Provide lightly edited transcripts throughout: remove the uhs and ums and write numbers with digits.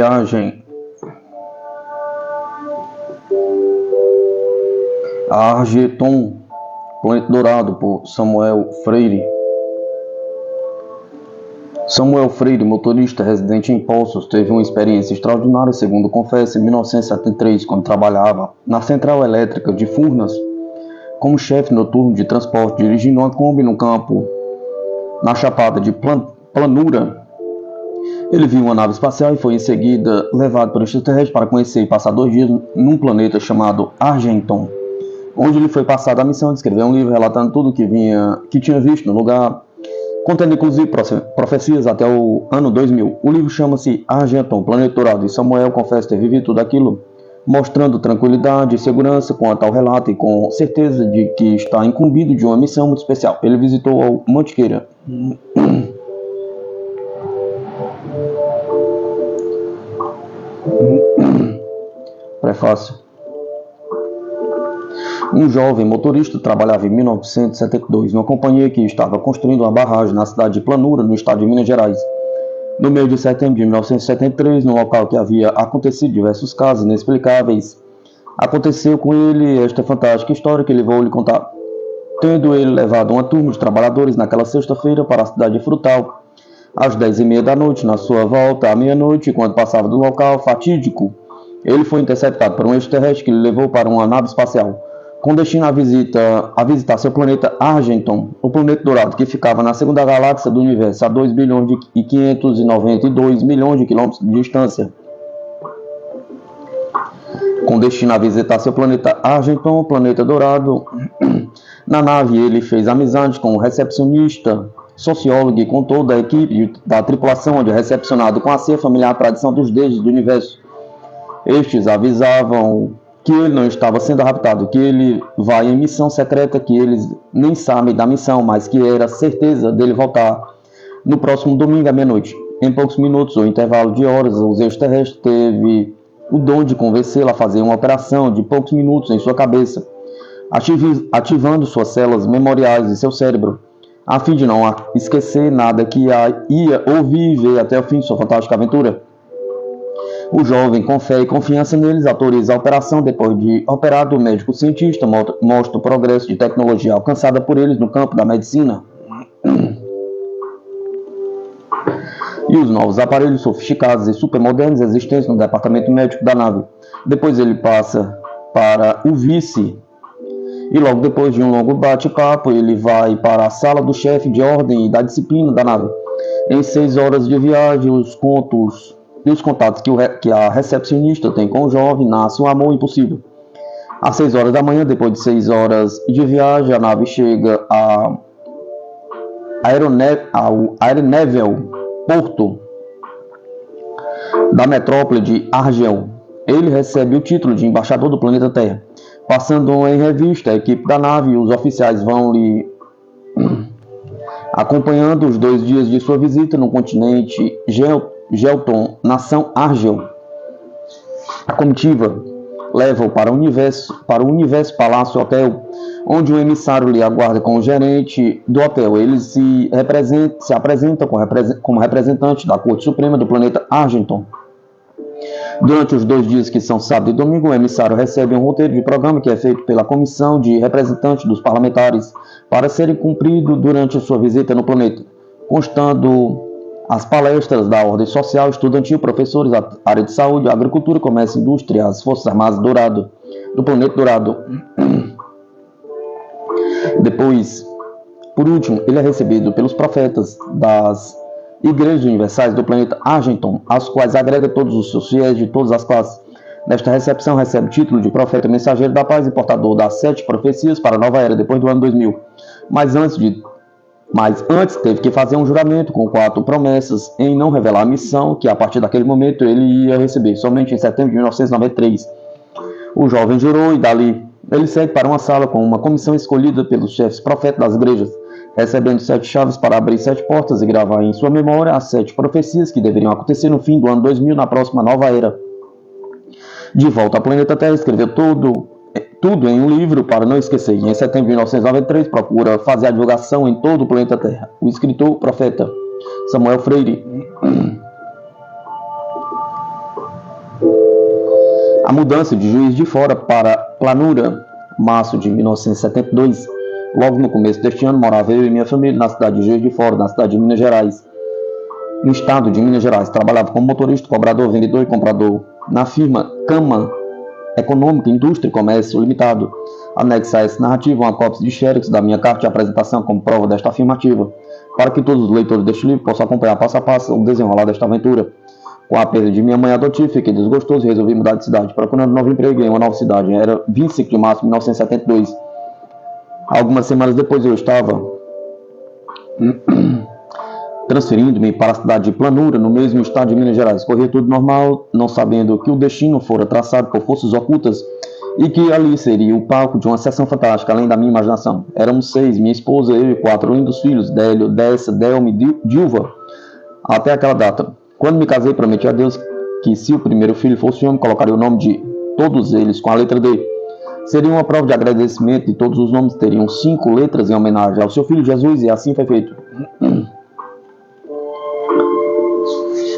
Viagem a Argenton, Planeta Dourado, por Samuel Freire. Samuel Freire, motorista residente em Poços, teve uma experiência extraordinária, segundo confessa, em 1973, quando trabalhava na central elétrica de Furnas como chefe noturno de transporte, dirigindo uma Kombi no campo, na Chapada de Planura. Ele viu uma nave espacial e foi em seguida levado por extraterrestres para conhecer e passar 2 dias num planeta chamado Argenton, onde ele foi passado a missão de escrever um livro relatando tudo o que tinha visto no lugar, contendo inclusive profecias até o ano 2000. O livro chama-se Argenton, Planeta Dourado, e Samuel confessa ter vivido tudo aquilo, mostrando tranquilidade e segurança quanto ao relato e com certeza de que está incumbido de uma missão muito especial. Ele visitou o Mantiqueira. Prefácio. Um jovem motorista trabalhava em 1972 numa companhia que estava construindo uma barragem na cidade de Planura, no estado de Minas Gerais. No mês de setembro de 1973, no local que havia acontecido diversos casos inexplicáveis, aconteceu com ele esta fantástica história que ele vou lhe contar. Tendo ele levado uma turma de trabalhadores naquela sexta-feira para a cidade de Frutal, às 10h30 da noite, na sua volta à meia-noite, quando passava do local fatídico, ele foi interceptado por um extraterrestre que lhe levou para uma nave espacial, com destino a visitar seu planeta Argenton, o planeta dourado, que ficava na segunda galáxia do universo, a 2 bilhões e 592 milhões de quilômetros de distância. Com destino a visitar seu planeta Argenton, o planeta dourado, na nave ele fez amizade com o recepcionista, sociólogo e com toda a equipe da tripulação, onde é recepcionado com a ceia familiar, a tradição dos deuses do universo. Estes avisavam que ele não estava sendo raptado, que ele vai em missão secreta, que eles nem sabem da missão, mas que era certeza dele voltar no próximo domingo à meia-noite. Em poucos minutos, ou intervalo de horas, os extraterrestres teve o dom de convencê-lo a fazer uma operação de poucos minutos em sua cabeça, ativando suas células memoriais e seu cérebro, a fim de não esquecer nada que ia ouvir e ver até o fim de sua fantástica aventura. O jovem, com fé e confiança neles, autoriza a operação. Depois de operado, o médico cientista mostra o progresso de tecnologia alcançada por eles no campo da medicina e os novos aparelhos sofisticados e supermodernos existentes no departamento médico da nave. Depois ele passa para o vice e logo depois de um longo bate-papo, ele vai para a sala do chefe de ordem e da disciplina da nave. Em 6 horas de viagem, os contatos que a recepcionista tem com o jovem nasce um amor impossível. Às 6 horas da manhã, depois de 6 horas de viagem, a nave chega ao Aeronevel, porto da metrópole de Argel. Ele recebe o título de embaixador do planeta Terra. Passando em revista a equipe da nave e os oficiais vão lhe acompanhando os 2 dias de sua visita no continente Gelton, nação Argel. A comitiva leva-o para o Universo Palácio Hotel, onde um emissário lhe aguarda com o gerente do hotel. Ele se apresenta como representante da Corte Suprema do planeta Argenton. Durante os 2 dias, que são sábado e domingo, o emissário recebe um roteiro de programa que é feito pela comissão de representantes dos parlamentares para serem cumprido durante a sua visita no planeta, constando as palestras da ordem social, estudantil, professores, área de saúde, agricultura, comércio, indústria, as forças armadas do planeta dourado. Depois, por último, ele é recebido pelos profetas das igrejas universais do planeta Argenton, às quais agrega todos os seus fiéis de todas as classes. Nesta recepção recebe o título de profeta mensageiro da paz e portador das 7 profecias para a nova era, depois do ano 2000. Mas antes teve que fazer um juramento com 4 promessas em não revelar a missão que a partir daquele momento ele ia receber, somente em setembro de 1993. O jovem jurou e dali ele segue para uma sala com uma comissão escolhida pelos chefes profetas das igrejas, recebendo 7 chaves para abrir 7 portas e gravar em sua memória as 7 profecias que deveriam acontecer no fim do ano 2000, na próxima nova era. De volta ao planeta Terra, escreveu tudo em um livro para não esquecer. E em setembro de 1993, procura fazer a divulgação em todo o planeta Terra. O escritor, profeta Samuel Freire. A mudança de Juiz de Fora para Planura, março de 1972. Logo no começo deste ano, morava eu e minha família na cidade de Juiz de Fora, na cidade de Minas Gerais. No estado de Minas Gerais, trabalhava como motorista, cobrador, vendedor e comprador na firma Cama Econômica, Indústria e Comércio Limitado. Anexa a essa narrativa uma cópia de xerox da minha carta de apresentação como prova desta afirmativa, para que todos os leitores deste livro possam acompanhar passo a passo o desenrolar desta aventura. Com a perda de minha mãe adotiva, fiquei desgostoso e resolvi mudar de cidade, procurando um novo emprego em uma nova cidade. Era 25 de março de 1972. Algumas semanas depois eu estava transferindo-me para a cidade de Planura, no mesmo estado de Minas Gerais. Corria tudo normal, não sabendo que o destino fora traçado por forças ocultas e que ali seria o palco de uma sessão fantástica, além da minha imaginação. Éramos 6, minha esposa, eu e 4 lindos filhos, Délio, Dessa, Delme e Dilva. Até aquela data, quando me casei, prometi a Deus que se o primeiro filho fosse homem, colocaria o nome de todos eles com a letra D. Seria uma prova de agradecimento e todos os nomes teriam 5 letras em homenagem ao seu filho Jesus, e assim foi feito.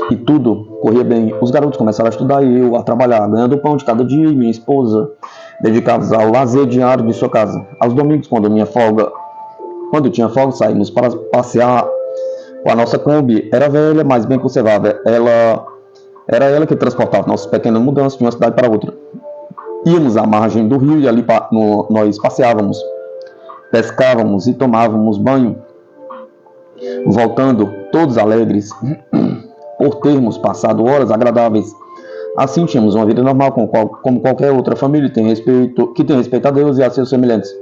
E tudo corria bem. Os garotos começaram a estudar e eu a trabalhar, ganhando o pão de cada dia, e minha esposa dedicados ao lazer diário de sua casa. Aos domingos, quando eu tinha folga, saímos para passear com a nossa Kombi. Era velha, mas bem conservada. Era ela que transportava nossas pequenas mudanças de uma cidade para outra. Íamos à margem do rio e ali nós passeávamos, pescávamos e tomávamos banho, voltando todos alegres por termos passado horas agradáveis. Assim tínhamos uma vida normal como qualquer outra família que tem respeito a Deus e a seus semelhantes.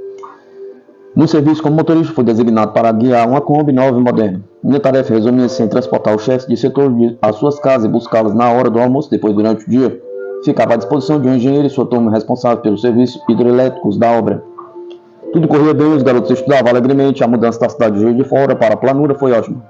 No serviço como motorista, fui designado para guiar uma Kombi nova e moderna. Minha tarefa resumia-se em transportar os chefes de setor às suas casas e buscá-los na hora do almoço. Depois, durante o dia, ficava à disposição de um engenheiro e sua turma responsável pelos serviços hidrelétricos da obra. Tudo corria bem, os garotos estudavam alegremente. A mudança da cidade de Juiz de Fora para a Planura foi ótima.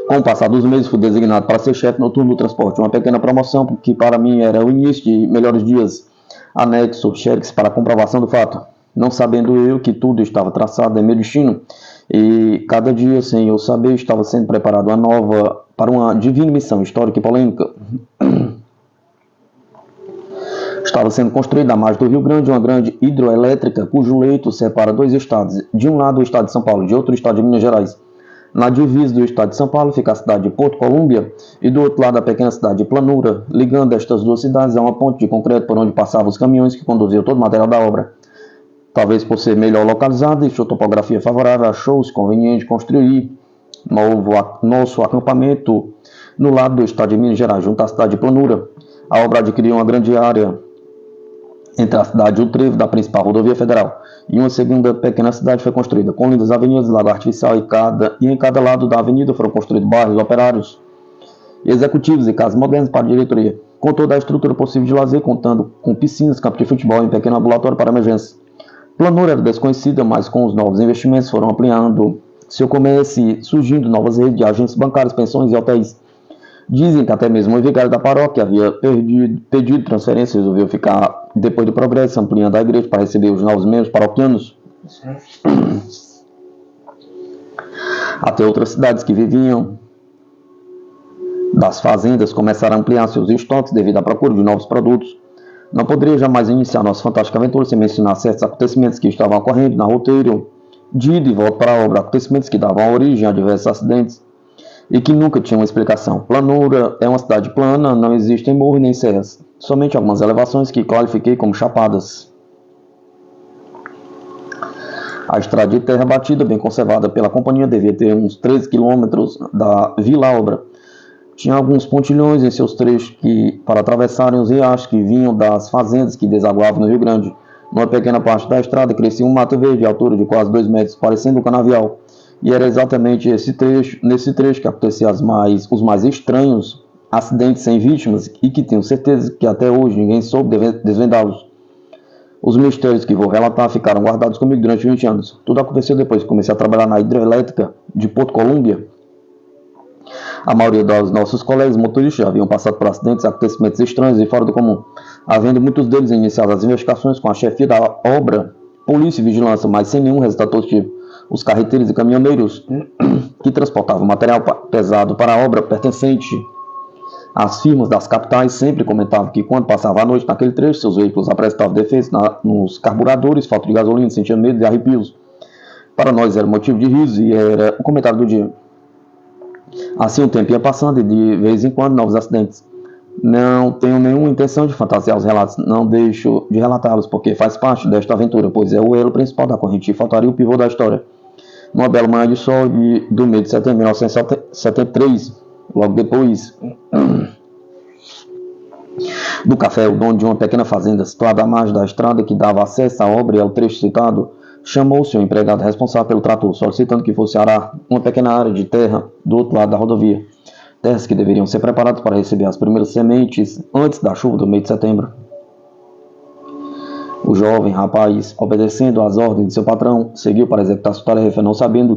Com o passar dos meses, fui designado para ser chefe noturno do transporte. Uma pequena promoção que para mim era o início de melhores dias. Anexo xerox para comprovação do fato. Não sabendo eu que tudo estava traçado em meu destino, e cada dia, sem eu saber, estava sendo preparado para uma divina missão histórica e polêmica. Estava sendo construída à margem do Rio Grande uma grande hidroelétrica cujo leito separa 2 estados. De um lado o estado de São Paulo, de outro o estado de Minas Gerais. Na divisa do estado de São Paulo fica a cidade de Porto Colômbia e do outro lado a pequena cidade de Planura. Ligando estas duas cidades a uma ponte de concreto por onde passavam os caminhões que conduziam todo o material da obra. Talvez por ser melhor localizado e sua topografia favorável, achou-se conveniente construir nosso acampamento no lado do estado de Minas Gerais, junto à cidade de Planura. A obra adquiriu uma grande área entre a cidade e o trevo da principal rodovia federal, e uma segunda pequena cidade foi construída, com lindas avenidas, lago artificial e em cada lado da avenida foram construídos bairros operários, executivos e casas modernas para a diretoria, com toda a estrutura possível de lazer, contando com piscinas, campo de futebol e um pequeno ambulatório para emergência. Planura era desconhecida, mas com os novos investimentos foram ampliando seu comércio e surgindo novas redes de agências bancárias, pensões e hotéis. Dizem que até mesmo o vigário da paróquia havia pedido transferência e resolveu ficar depois do progresso, ampliando a igreja para receber os novos membros paroquianos. Até outras cidades que viviam das fazendas começaram a ampliar seus estoques devido à procura de novos produtos. Não poderia jamais iniciar nossa fantástica aventura sem mencionar certos acontecimentos que estavam ocorrendo na roteiro de ida e volta para a obra, acontecimentos que davam origem a diversos acidentes e que nunca tinham uma explicação. Planura é uma cidade plana, não existem morros nem serras, somente algumas elevações que classifiquei como chapadas. A estrada de terra batida, bem conservada pela companhia, devia ter uns 13 quilômetros da Vila Obra. Tinha alguns pontilhões em seus trechos para atravessarem os riachos que vinham das fazendas que desaguavam no Rio Grande. Numa pequena parte da estrada crescia um mato verde de altura de quase 2 metros, parecendo um canavial. E era exatamente nesse trecho que aconteciam os mais estranhos acidentes sem vítimas e que tenho certeza que até hoje ninguém soube desvendá-los. Os mistérios que vou relatar ficaram guardados comigo durante 20 anos. Tudo aconteceu depois que comecei a trabalhar na hidrelétrica de Porto Colômbia. A maioria dos nossos colegas motoristas já haviam passado por acidentes e acontecimentos estranhos e fora do comum, havendo muitos deles iniciado as investigações com a chefia da obra, polícia e vigilância, mas sem nenhum resultado positivo. Os carreteiros e caminhoneiros que transportavam material pesado para a obra pertencente As firmas das capitais sempre comentavam que quando passava a noite naquele trecho, seus veículos apresentavam defeitos nos carburadores, falta de gasolina, sentiam medo e arrepios. Para nós era motivo de riso e era o comentário do dia. Assim o tempo ia passando e de vez em quando novos acidentes. Não tenho nenhuma intenção de fantasiar os relatos, não deixo de relatá-los porque faz parte desta aventura, pois é o elo principal da corrente e faltaria o pivô da história. Numa bela manhã de sol do mês de setembro de 1973, logo depois do café, o dono de uma pequena fazenda situada à margem da estrada que dava acesso à obra e ao trecho citado, chamou o seu empregado responsável pelo trator, solicitando que fosse arar uma pequena área de terra do outro lado da rodovia. Terras que deveriam ser preparadas para receber as primeiras sementes antes da chuva do mês de setembro. O jovem rapaz, obedecendo às ordens de seu patrão, seguiu para executar sua tarefa, não sabendo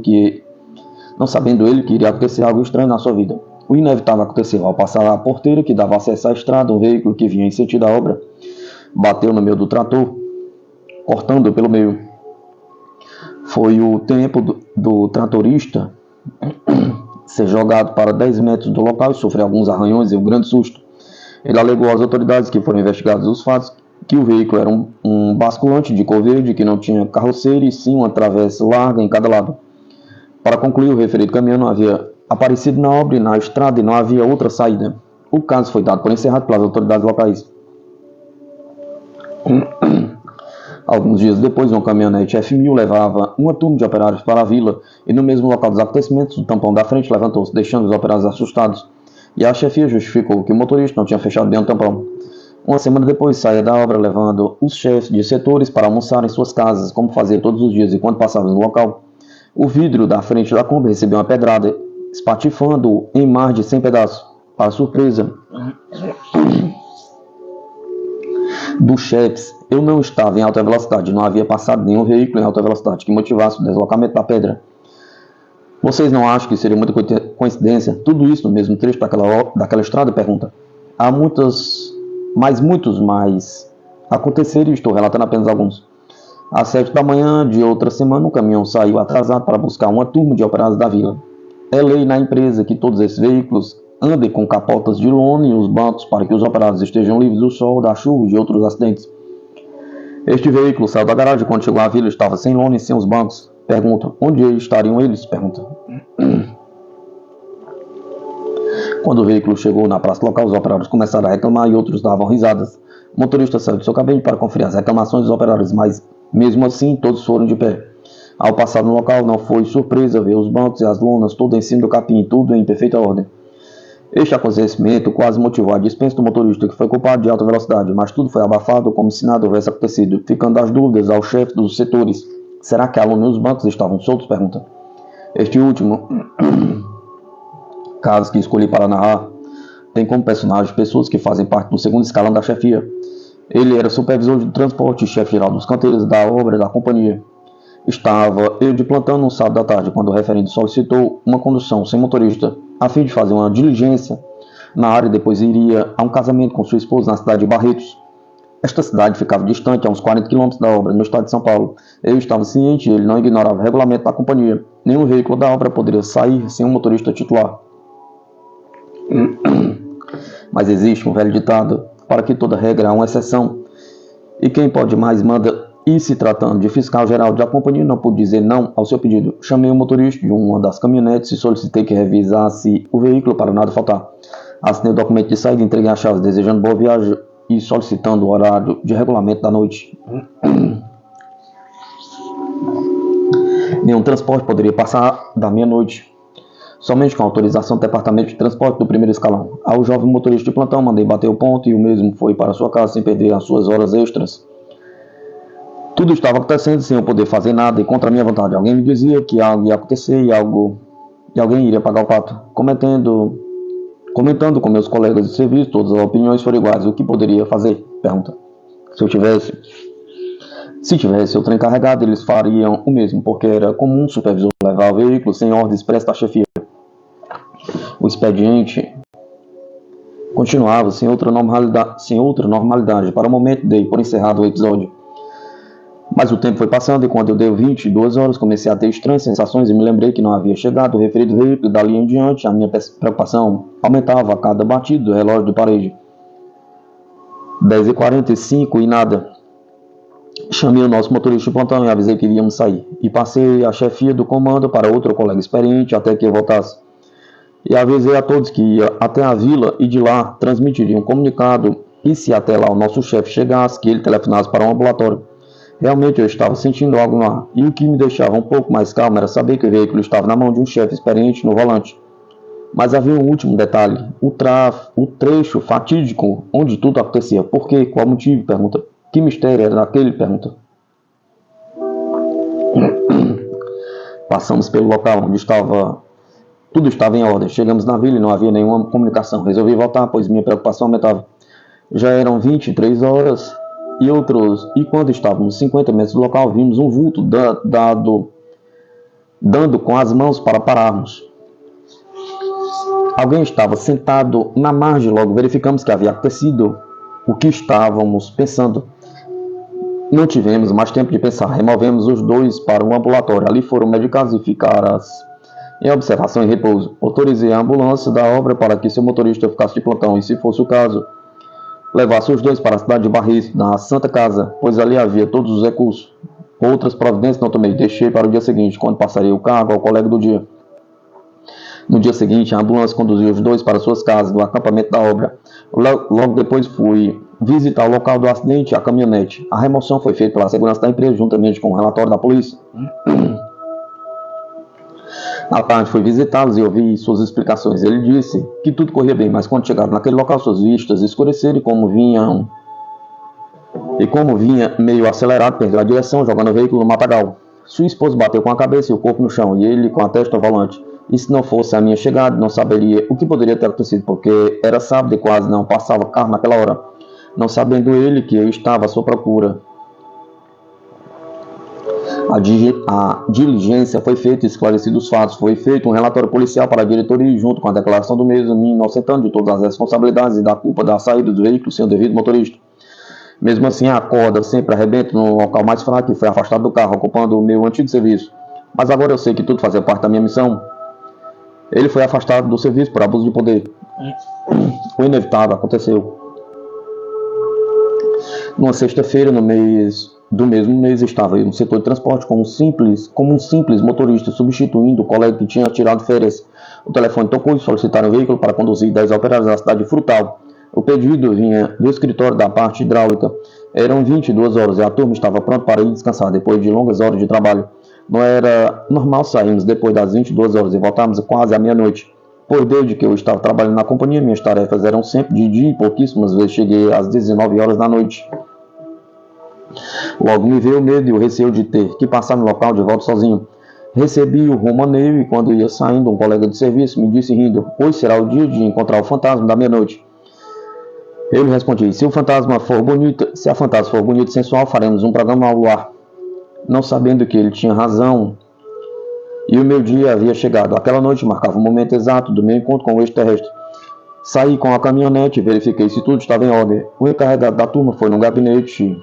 ele que iria acontecer algo estranho na sua vida. O inevitável aconteceu ao passar a porteira que dava acesso à estrada. Um veículo que vinha em sentido à obra bateu no meio do trator, cortando-o pelo meio. Foi o tempo do tratorista ser jogado para 10 metros do local e sofrer alguns arranhões e um grande susto. Ele alegou às autoridades que foram investigados os fatos que o veículo era um basculante de cor verde que não tinha carroceria e sim uma travessa larga em cada lado. Para concluir, o referido caminhão não havia aparecido na obra e na estrada e não havia outra saída. O caso foi dado por encerrado pelas autoridades locais. Alguns dias depois, uma caminhonete F1000 levava uma turma de operários para a vila e no mesmo local dos acontecimentos, o tampão da frente levantou-se, deixando os operários assustados. E a chefia justificou que o motorista não tinha fechado bem o tampão. Uma semana depois, saía da obra levando os chefes de setores para almoçar em suas casas, como fazia todos os dias, e quando passava no local, o vidro da frente da Kombi recebeu uma pedrada, espatifando-o em mais de 100 pedaços. Para surpresa dos chefes, eu não estava em alta velocidade, não havia passado nenhum veículo em alta velocidade que motivasse o deslocamento da pedra. Vocês não acham que seria muita coincidência? Tudo isso no mesmo trecho daquela estrada? Pergunta. Há muitos mais aconteceram e estou relatando apenas alguns. Às 7 da manhã de outra semana, um caminhão saiu atrasado para buscar uma turma de operários da vila. É lei na empresa que todos esses veículos andem com capotas de lona e os bancos para que os operários estejam livres do sol, da chuva e de outros acidentes. Este veículo saiu da garagem quando chegou à vila, estava sem lona e sem os bancos. Pergunta, onde estariam eles? Pergunta. Quando o veículo chegou na praça local, os operários começaram a reclamar e outros davam risadas. O motorista saiu de seu cabine para conferir as reclamações dos operários, mas mesmo assim todos foram de pé. Ao passar no local, não foi surpresa ver os bancos e as lonas tudo em cima do capim, tudo em perfeita ordem. Este acontecimento quase motivou a dispensa do motorista, que foi culpado de alta velocidade, mas tudo foi abafado como se nada houvesse acontecido, ficando as dúvidas ao chefe dos setores. Será que a lona e os bancos estavam soltos? Pergunta. Este último caso que escolhi para narrar tem como personagem pessoas que fazem parte do segundo escalão da chefia. Ele era supervisor de transporte e chefe geral dos canteiros da obra da companhia. Estava eu de plantão no sábado à tarde, quando o referente solicitou uma condução sem motorista, a fim de fazer uma diligência na área e depois iria a um casamento com sua esposa na cidade de Barretos. Esta cidade ficava distante, a uns 40 quilômetros da obra, no estado de São Paulo. Eu estava ciente e ele não ignorava o regulamento da companhia. Nenhum veículo da obra poderia sair sem um motorista titular. Mas existe um velho ditado, para que toda regra há uma exceção. E quem pode mais manda. E se tratando de fiscal geral da companhia, não pude dizer não ao seu pedido. Chamei o motorista de uma das caminhonetes e solicitei que revisasse o veículo para nada faltar. Assinei o documento de saída, entreguei as chaves, desejando boa viagem e solicitando o horário de regulamento da noite. Nenhum transporte poderia passar da meia-noite, somente com autorização do departamento de transporte do primeiro escalão. Ao jovem motorista de plantão, mandei bater o ponto e o mesmo foi para sua casa sem perder as suas horas extras. Tudo estava acontecendo sem eu poder fazer nada e contra a minha vontade. Alguém me dizia que algo ia acontecer e alguém iria pagar o pato. Comentando com meus colegas de serviço, todas as opiniões foram iguais. O que poderia fazer? Pergunta. Se tivesse outro encarregado, eles fariam o mesmo, porque era comum o supervisor levar o veículo sem ordem expressa da chefia. O expediente continuava sem outra normalidade. Para o momento dei por encerrado o episódio. Mas o tempo foi passando e quando eu dei 22 horas comecei a ter estranhas sensações e me lembrei que não havia chegado o referido veículo. Dali em diante a minha preocupação aumentava a cada batido do relógio de parede. 10h45 e nada. Chamei o nosso motorista de plantão e avisei que iríamos sair. E passei a chefia do comando para outro colega experiente até que eu voltasse. E avisei a todos que ia até a vila e de lá transmitiria um comunicado e se até lá o nosso chefe chegasse, que ele telefonasse para um ambulatório. Realmente eu estava sentindo algo no ar, e o que me deixava um pouco mais calmo era saber que o veículo estava na mão de um chefe experiente no volante. Mas havia um último detalhe, o trecho fatídico onde tudo acontecia. Por quê? Qual motivo? Pergunta. Que mistério era aquele? Pergunta. Passamos pelo local onde tudo estava em ordem. Chegamos na vila e não havia nenhuma comunicação. Resolvi voltar, pois minha preocupação aumentava. Já eram 23 horas. E quando estávamos 50 metros do local, vimos um vulto dando com as mãos para pararmos. Alguém estava sentado na margem, logo verificamos que havia acontecido o que estávamos pensando. Não tivemos mais tempo de pensar, removemos os dois para um ambulatório. Ali foram medicados e ficaram em observação e repouso. Autorizei a ambulância da obra para que seu motorista ficasse de plantão e, se fosse o caso, levasse os dois para a cidade de Barris, na Santa Casa, pois ali havia todos os recursos. Outras providências não tomei, deixei para o dia seguinte, quando passaria o cargo ao colega do dia. No dia seguinte, a ambulância conduziu os dois para suas casas, do acampamento da obra. Logo depois fui visitar o local do acidente e a caminhonete. A remoção foi feita pela segurança da empresa, juntamente com o relatório da polícia. À tarde fui visitá-los e ouvi suas explicações. Ele disse que tudo corria bem, mas quando chegaram naquele local, suas vistas escureceram e como vinha meio acelerado, perdeu a direção, jogando o veículo no matagal. Sua esposa bateu com a cabeça e o corpo no chão, e ele com a testa ao volante. E se não fosse a minha chegada, não saberia o que poderia ter acontecido, porque era sábado e quase não passava carro naquela hora, não sabendo ele que eu estava à sua procura. A diligência foi feita e esclarecido os fatos. Foi feito um relatório policial para a diretoria e, junto com a declaração do mesmo, me inocentando de todas as responsabilidades e da culpa da saída do veículo sem o devido motorista. Mesmo assim, a corda sempre arrebenta no local mais fraco e foi afastado do carro, ocupando o meu antigo serviço. Mas agora eu sei que tudo fazia parte da minha missão. Ele foi afastado do serviço por abuso de poder. O inevitável aconteceu. Numa sexta-feira, do mesmo mês, estava eu no setor de transporte como um simples motorista, substituindo o colega que tinha tirado férias. O telefone tocou e solicitaram um veículo para conduzir 10 operários à cidade de Frutal. O pedido vinha do escritório da parte hidráulica. Eram 22 horas e a turma estava pronta para ir descansar depois de longas horas de trabalho. Não era normal sairmos depois das 22 horas e voltarmos quase à meia-noite. Pois desde que eu estava trabalhando na companhia, minhas tarefas eram sempre de dia e pouquíssimas vezes cheguei às 19 horas da noite. Logo me veio o medo e o receio de ter que passar no local de volta sozinho. Recebi o romaneio e quando ia saindo, um colega de serviço me disse rindo: "Hoje será o dia de encontrar o fantasma da meia-noite." Eu lhe respondi: se a fantasma for bonita e sensual, faremos um programa ao luar. Não sabendo que ele tinha razão e o meu dia havia chegado. Aquela noite marcava o momento exato do meu encontro com o extraterrestre. Saí com a caminhonete e verifiquei se tudo estava em ordem. O encarregado da turma foi no gabinete,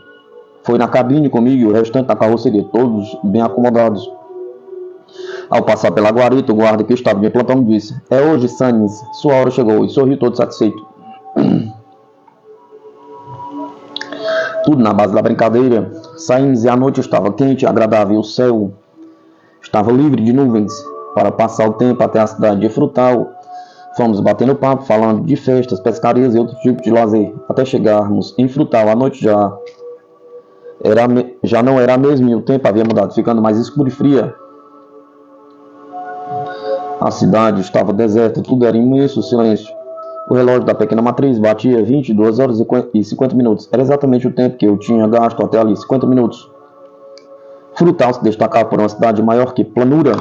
foi na cabine comigo e o restante na carroceria, todos bem acomodados. Ao passar pela guarita, o guarda que estava me plantando disse: "É hoje, Sanis, sua hora chegou", e sorriu todo satisfeito. Tudo na base da brincadeira. Saímos e a noite estava quente e agradável. O céu estava livre de nuvens. Para passar o tempo até a cidade de Frutal, fomos batendo papo, falando de festas, pescarias e outros tipos de lazer. Até chegarmos em Frutal, a noite já não era a mesma e o tempo havia mudado, ficando mais escuro e fria. A cidade estava deserta, tudo era imenso silêncio. O relógio da pequena matriz batia 22 horas e 50 minutos. Era exatamente o tempo que eu tinha gasto até ali, 50 minutos. Frutal se destacava por uma cidade maior que planura.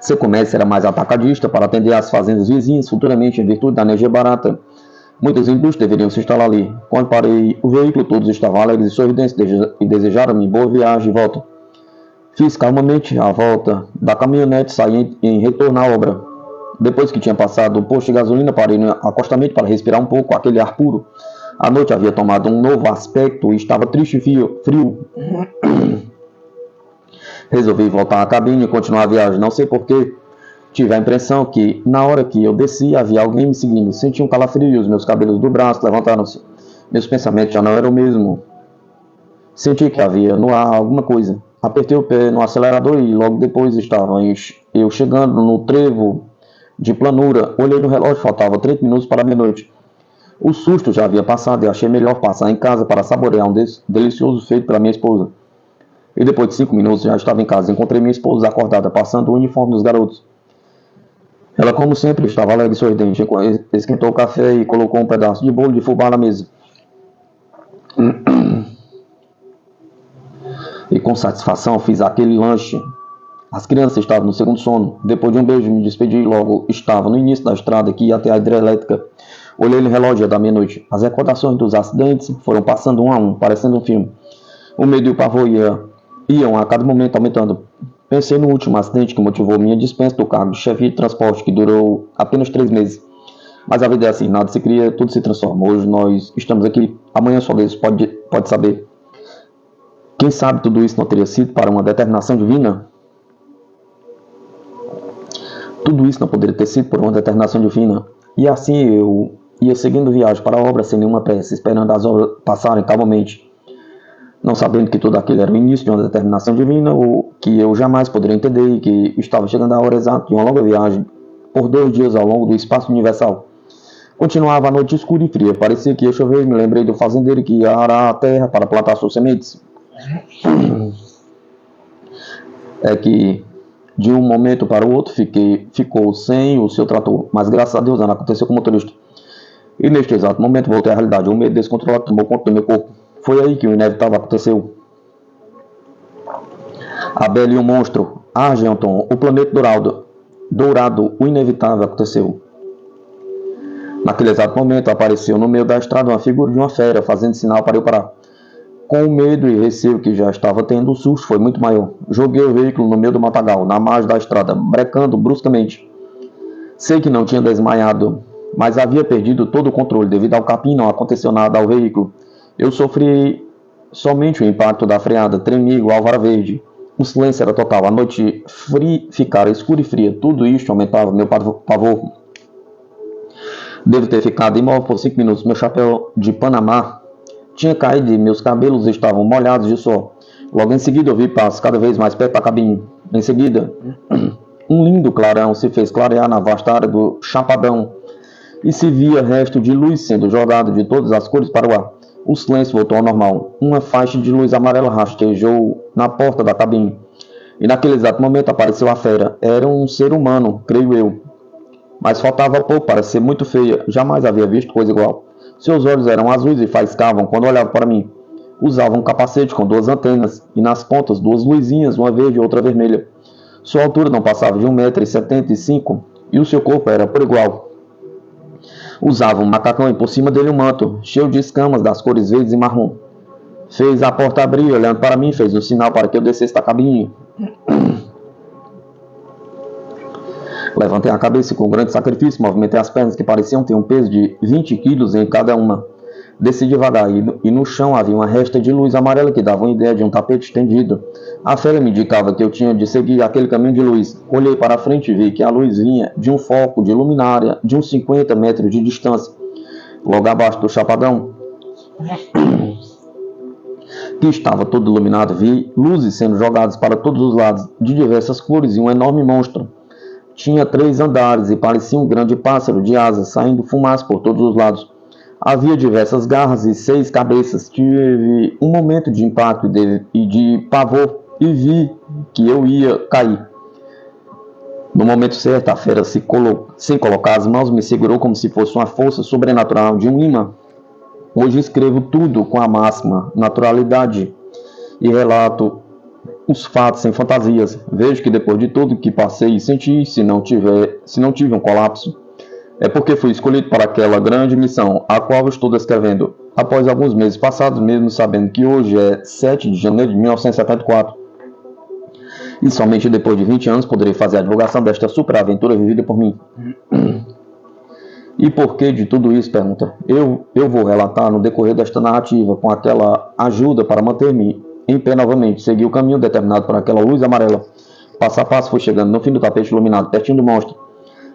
Seu comércio era mais atacadista para atender às fazendas vizinhas, futuramente em virtude da energia barata. Muitas indústrias deveriam se instalar ali. Quando parei o veículo, todos estavam alegres e sorridentes e desejaram-me boa viagem e volta. Fiz calmamente a volta da caminhonete, saí em retorno à obra. Depois que tinha passado o posto de gasolina, parei no acostamento para respirar um pouco aquele ar puro. A noite havia tomado um novo aspecto e estava triste e frio. Resolvi voltar à cabine e continuar a viagem. Não sei porquê. Tive a impressão que, na hora que eu desci, havia alguém me seguindo. Senti um calafrio e os meus cabelos do braço levantaram-se. Meus pensamentos já não eram o mesmo. Senti que havia no ar alguma coisa. Apertei o pé no acelerador e logo depois estava eu chegando no trevo de planura. Olhei no relógio, faltava 30 minutos para meia-noite. O susto já havia passado e achei melhor passar em casa para saborear um delicioso feito pela minha esposa. E depois de 5 minutos já estava em casa. Encontrei minha esposa acordada, passando o uniforme dos garotos. Ela, como sempre, estava alegre e sorridente. Esquentou o café e colocou um pedaço de bolo de fubá na mesa. E com satisfação fiz aquele lanche. As crianças estavam no segundo sono. Depois de um beijo me despedi e logo estava no início da estrada que ia até a hidrelétrica. Olhei no relógio da meia-noite. As recordações dos acidentes foram passando um a um, parecendo um filme. O medo e o pavor iam a cada momento aumentando. Pensei no último acidente que motivou minha dispensa do cargo de chefe de transporte, que durou apenas 3 meses. Mas a vida é assim, nada se cria, tudo se transforma. Hoje nós estamos aqui, amanhã só Deus pode saber. Quem sabe tudo isso não teria sido para uma determinação divina? Tudo isso não poderia ter sido por uma determinação divina. E assim eu ia seguindo viagem para a obra sem nenhuma pressa, esperando as obras passarem calmamente. Não sabendo que tudo aquilo era o início de uma determinação divina, ou que eu jamais poderia entender, e que estava chegando a hora exata de uma longa viagem, por 2 dias ao longo do espaço universal. Continuava a noite escura e fria, parecia que ia chover, e me lembrei do fazendeiro que ia arar a terra para plantar suas sementes. É que, de um momento para o outro, ficou sem o seu trator, mas graças a Deus nada aconteceu com o motorista. E neste exato momento voltei à realidade, um medo descontrolado tomou conta do meu corpo. Foi aí que o inevitável aconteceu. A Bela e o monstro, Argenton, o planeta dourado, o inevitável aconteceu. Naquele exato momento apareceu no meio da estrada uma figura de uma fera, fazendo sinal para eu parar. Com o medo e receio que já estava tendo, o susto foi muito maior. Joguei o veículo no meio do matagal, na margem da estrada, brecando bruscamente. Sei que não tinha desmaiado, mas havia perdido todo o controle. Devido ao capim, não aconteceu nada ao veículo. Eu sofri somente o impacto da freada, tremi igual vara verde. O silêncio era total, a noite ficara escura e fria. Tudo isto aumentava meu pavor. Devo ter ficado imóvel por 5 minutos. Meu chapéu de Panamá tinha caído e meus cabelos estavam molhados de suor. Logo em seguida ouvi passos cada vez mais perto da cabine. Em seguida, um lindo clarão se fez clarear na vasta área do Chapadão e se via resto de luz sendo jogado de todas as cores para o ar. O silêncio voltou ao normal. Uma faixa de luz amarela rastejou na porta da cabine. E naquele exato momento apareceu a fera. Era um ser humano, creio eu. Mas faltava pouco para ser muito feia. Jamais havia visto coisa igual. Seus olhos eram azuis e faiscavam quando olhava para mim. Usava um capacete com 2 antenas e nas pontas 2 luzinhas, uma verde e outra vermelha. Sua altura não passava de 1,75 m e o seu corpo era por igual. Usava um macacão e por cima dele um manto, cheio de escamas das cores verdes e marrom. Fez a porta abrir, olhando para mim, fez um sinal para que eu descesse da cabine. Levantei a cabeça e com grande sacrifício movimentei as pernas que pareciam ter um peso de 20 quilos em cada uma. Desci devagar e no chão havia uma resta de luz amarela que dava uma ideia de um tapete estendido. A fera me indicava que eu tinha de seguir aquele caminho de luz. Olhei para a frente e vi que a luz vinha de um foco de luminária de uns 50 metros de distância, logo abaixo do chapadão, que estava todo iluminado. Vi luzes sendo jogadas para todos os lados, de diversas cores, e um enorme monstro. Tinha 3 andares e parecia um grande pássaro de asas, saindo fumaça por todos os lados. Havia diversas garras e 6 cabeças. Tive um momento de impacto e de pavor e vi que eu ia cair. No momento certo, a fera, sem colocar as mãos, me segurou como se fosse uma força sobrenatural de um imã. Hoje escrevo tudo com a máxima naturalidade e relato os fatos sem fantasias. Vejo que depois de tudo que passei e senti, se não tive um colapso, é porque fui escolhido para aquela grande missão, a qual eu estou descrevendo. Após alguns meses passados, mesmo sabendo que hoje é 7 de janeiro de 1974, e somente depois de 20 anos poderei fazer a divulgação desta super aventura vivida por mim. E por que de tudo isso? Pergunta. Eu vou relatar no decorrer desta narrativa, com aquela ajuda para manter-me em pé novamente. Segui o caminho determinado por aquela luz amarela. Passo a passo fui chegando no fim do tapete iluminado, pertinho do monstro.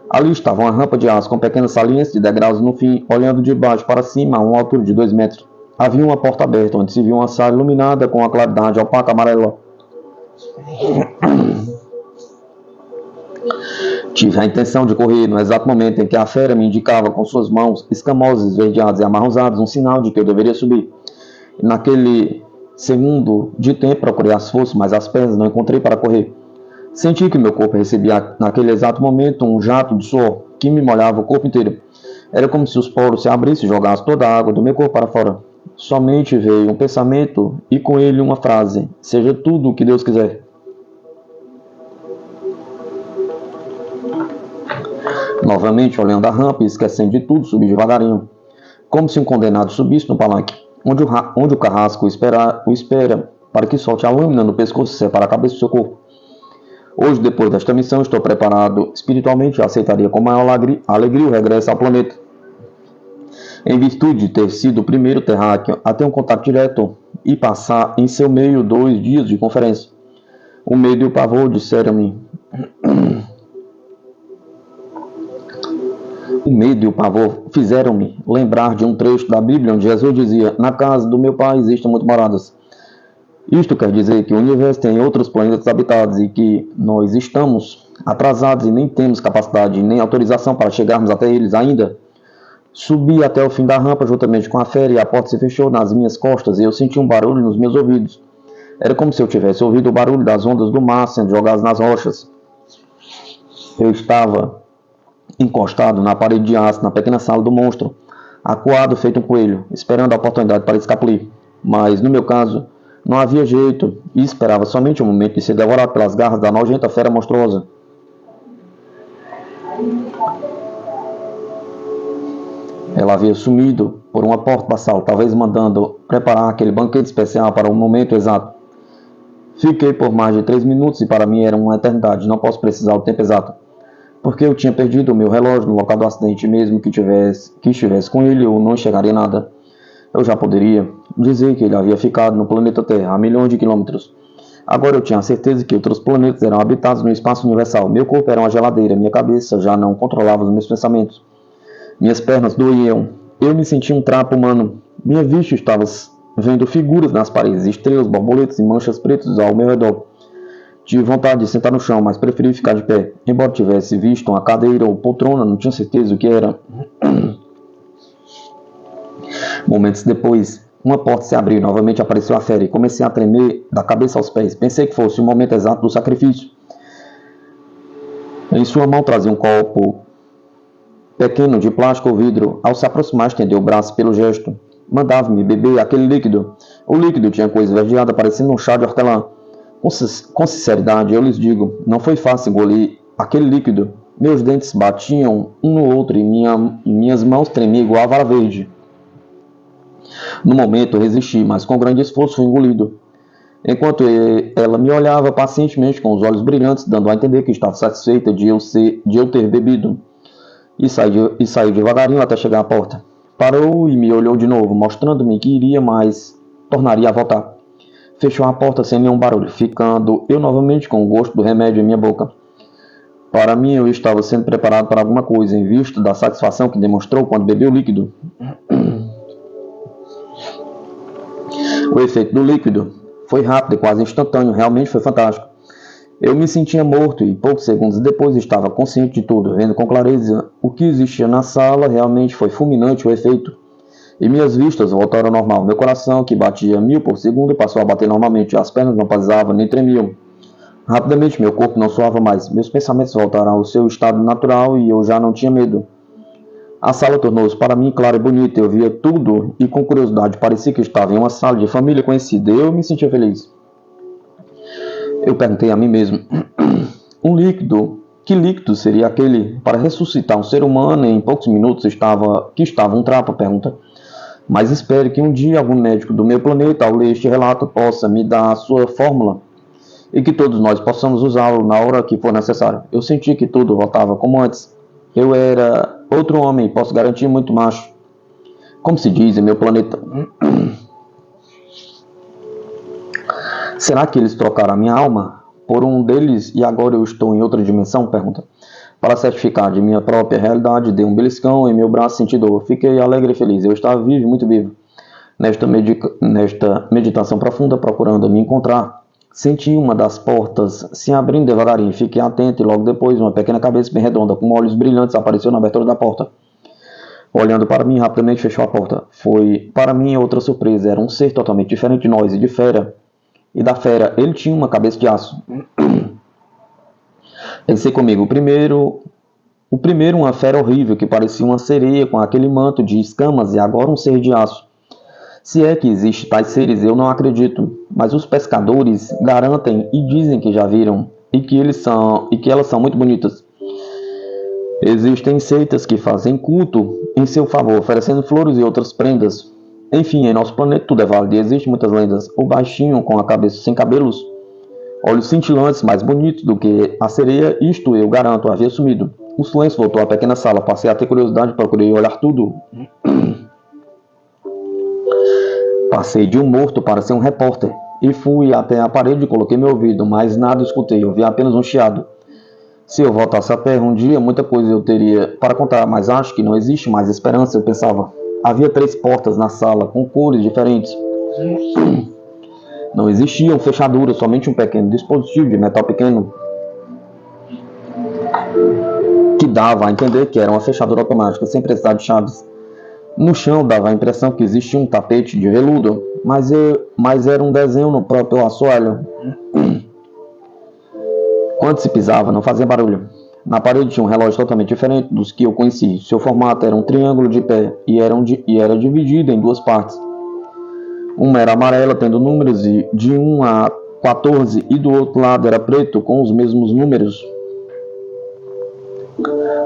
Ali estava uma rampa de aço com pequenas saliências de degraus no fim, olhando de baixo para cima a uma altura de 2 metros. Havia uma porta aberta, onde se via uma sala iluminada com a claridade opaca amarela. Tive a intenção de correr no exato momento em que a fera me indicava com suas mãos escamosas, esverdeadas e amarronzadas um sinal de que eu deveria subir. Naquele segundo de tempo procurei as forças, mas as pernas não encontrei para correr. Senti que meu corpo recebia naquele exato momento um jato de suor que me molhava o corpo inteiro. Era como se os poros se abrissem e jogassem toda a água do meu corpo para fora. Somente veio um pensamento e com ele uma frase: seja tudo o que Deus quiser. Novamente, olhando a rampa e esquecendo de tudo, subi devagarinho, como se um condenado subisse no palanque, onde o carrasco o espera para que solte a lâmina no pescoço e separe a cabeça do seu corpo. Hoje, depois desta missão, estou preparado espiritualmente e aceitaria com maior alegria o regresso ao planeta. Em virtude de ter sido o primeiro terráqueo a ter um contato direto e passar em seu meio 2 dias de conferência. O medo e o pavor disseram-me. O medo e o pavor fizeram-me lembrar de um trecho da Bíblia onde Jesus dizia: na casa do meu pai existem muitas moradas. Isto quer dizer que o universo tem outros planetas habitados e que nós estamos atrasados e nem temos capacidade nem autorização para chegarmos até eles ainda. Subi até o fim da rampa juntamente com a fera e a porta se fechou nas minhas costas e eu senti um barulho nos meus ouvidos. Era como se eu tivesse ouvido o barulho das ondas do mar sendo jogadas nas rochas. Eu estava encostado na parede de aço, na pequena sala do monstro, acuado feito um coelho, esperando a oportunidade para escapulir. Mas, no meu caso, não havia jeito e esperava somente o momento de ser devorado pelas garras da nojenta fera monstruosa. Ela havia sumido por uma porta da sala, talvez mandando preparar aquele banquete especial para o momento exato. Fiquei por mais de 3 minutos e para mim era uma eternidade, não posso precisar o tempo exato. Porque eu tinha perdido o meu relógio no local do acidente, mesmo que estivesse com ele, eu não enxergaria a nada. Eu já poderia dizer que ele havia ficado no planeta Terra, a milhões de quilômetros. Agora eu tinha a certeza que outros planetas eram habitados no espaço universal. Meu corpo era uma geladeira, minha cabeça já não controlava os meus pensamentos. Minhas pernas doíam. Eu me sentia um trapo humano. Minha vista estava vendo figuras nas paredes, estrelas, borboletas e manchas pretas ao meu redor. Tive vontade de sentar no chão, mas preferi ficar de pé. Embora tivesse visto uma cadeira ou poltrona, não tinha certeza o que era. Momentos depois, uma porta se abriu e novamente apareceu a fera e comecei a tremer da cabeça aos pés. Pensei que fosse o momento exato do sacrifício. Em sua mão trazia um copo pequeno de plástico ou vidro. Ao se aproximar, estendeu o braço pelo gesto. Mandava-me beber aquele líquido. O líquido tinha coisa esverdeada, parecendo um chá de hortelã. Com sinceridade, eu lhes digo, não foi fácil engolir aquele líquido. Meus dentes batiam um no outro e minhas mãos tremiam igual a vara verde. No momento eu resisti, mas com grande esforço fui engolido. Enquanto ela me olhava pacientemente com os olhos brilhantes, dando a entender que estava satisfeita de eu ter bebido. E saiu devagarinho até chegar à porta. Parou e me olhou de novo, mostrando-me que iria, mas tornaria a voltar. Fechou a porta sem nenhum barulho, ficando eu novamente com o gosto do remédio em minha boca. Para mim, eu estava sendo preparado para alguma coisa, em vista da satisfação que demonstrou quando bebeu o líquido. O efeito do líquido foi rápido e quase instantâneo, realmente foi fantástico. Eu me sentia morto e poucos segundos depois estava consciente de tudo, vendo com clareza o que existia na sala. Realmente foi fulminante o efeito. E minhas vistas voltaram ao normal. Meu coração, que batia 1000 por segundo, passou a bater normalmente. As pernas não pesavam nem tremiam. Rapidamente meu corpo não suava mais. Meus pensamentos voltaram ao seu estado natural e eu já não tinha medo. A sala tornou-se para mim clara e bonita. Eu via tudo e com curiosidade parecia que estava em uma sala de família conhecida. Eu me sentia feliz. Eu perguntei a mim mesmo, um líquido, que líquido seria aquele para ressuscitar um ser humano em poucos minutos estava um trapo? Pergunta. Mas espere que um dia algum médico do meu planeta, ao ler este relato, possa me dar a sua fórmula e que todos nós possamos usá-lo na hora que for necessário. Eu senti que tudo voltava como antes. Eu era outro homem, posso garantir, muito macho. Como se diz em meu planeta. Será que eles trocaram a minha alma por um deles e agora eu estou em outra dimensão? Pergunta. Para certificar de minha própria realidade, dei um beliscão em meu braço, senti dor. Fiquei alegre e feliz. Eu estava vivo, muito vivo. Nesta meditação profunda, procurando me encontrar, senti uma das portas se abrindo devagarinho. Fiquei atento e logo depois uma pequena cabeça bem redonda, com olhos brilhantes, apareceu na abertura da porta. Olhando para mim, rapidamente fechou a porta. Foi, para mim, outra surpresa. Era um ser totalmente diferente de nós e de fera. E da fera, ele tinha uma cabeça de aço. Pensei comigo, o primeiro uma fera horrível que parecia uma sereia com aquele manto de escamas e agora um ser de aço. Se é que existem tais seres, eu não acredito, mas os pescadores garantem e dizem que já viram e que elas são muito bonitas. Existem seitas que fazem culto em seu favor, oferecendo flores e outras prendas. Enfim, em nosso planeta tudo é válido e existem muitas lendas. O baixinho com a cabeça sem cabelos, olhos cintilantes, mais bonitos do que a sereia, isto eu garanto, havia sumido. O silêncio voltou à pequena sala, passei a ter curiosidade, procurei olhar tudo. Passei de um morto para ser um repórter e fui até a parede e coloquei meu ouvido, mas nada escutei, ouvi apenas um chiado. Se eu voltasse à Terra um dia, muita coisa eu teria para contar, mas acho que não existe mais esperança, eu pensava. Havia 3 portas na sala, com cores diferentes. Não existiam fechaduras, somente um pequeno dispositivo de metal pequeno que dava a entender que era uma fechadura automática, sem precisar de chaves. No chão dava a impressão que existia um tapete de veludo, mas era um desenho no próprio assoalho. Quando se pisava, não fazia barulho. Na parede tinha um relógio totalmente diferente dos que eu conheci. Seu formato era um triângulo de pé e era dividido em 2 partes. Uma era amarela, tendo números de 1 a 14, e do outro lado era preto, com os mesmos números.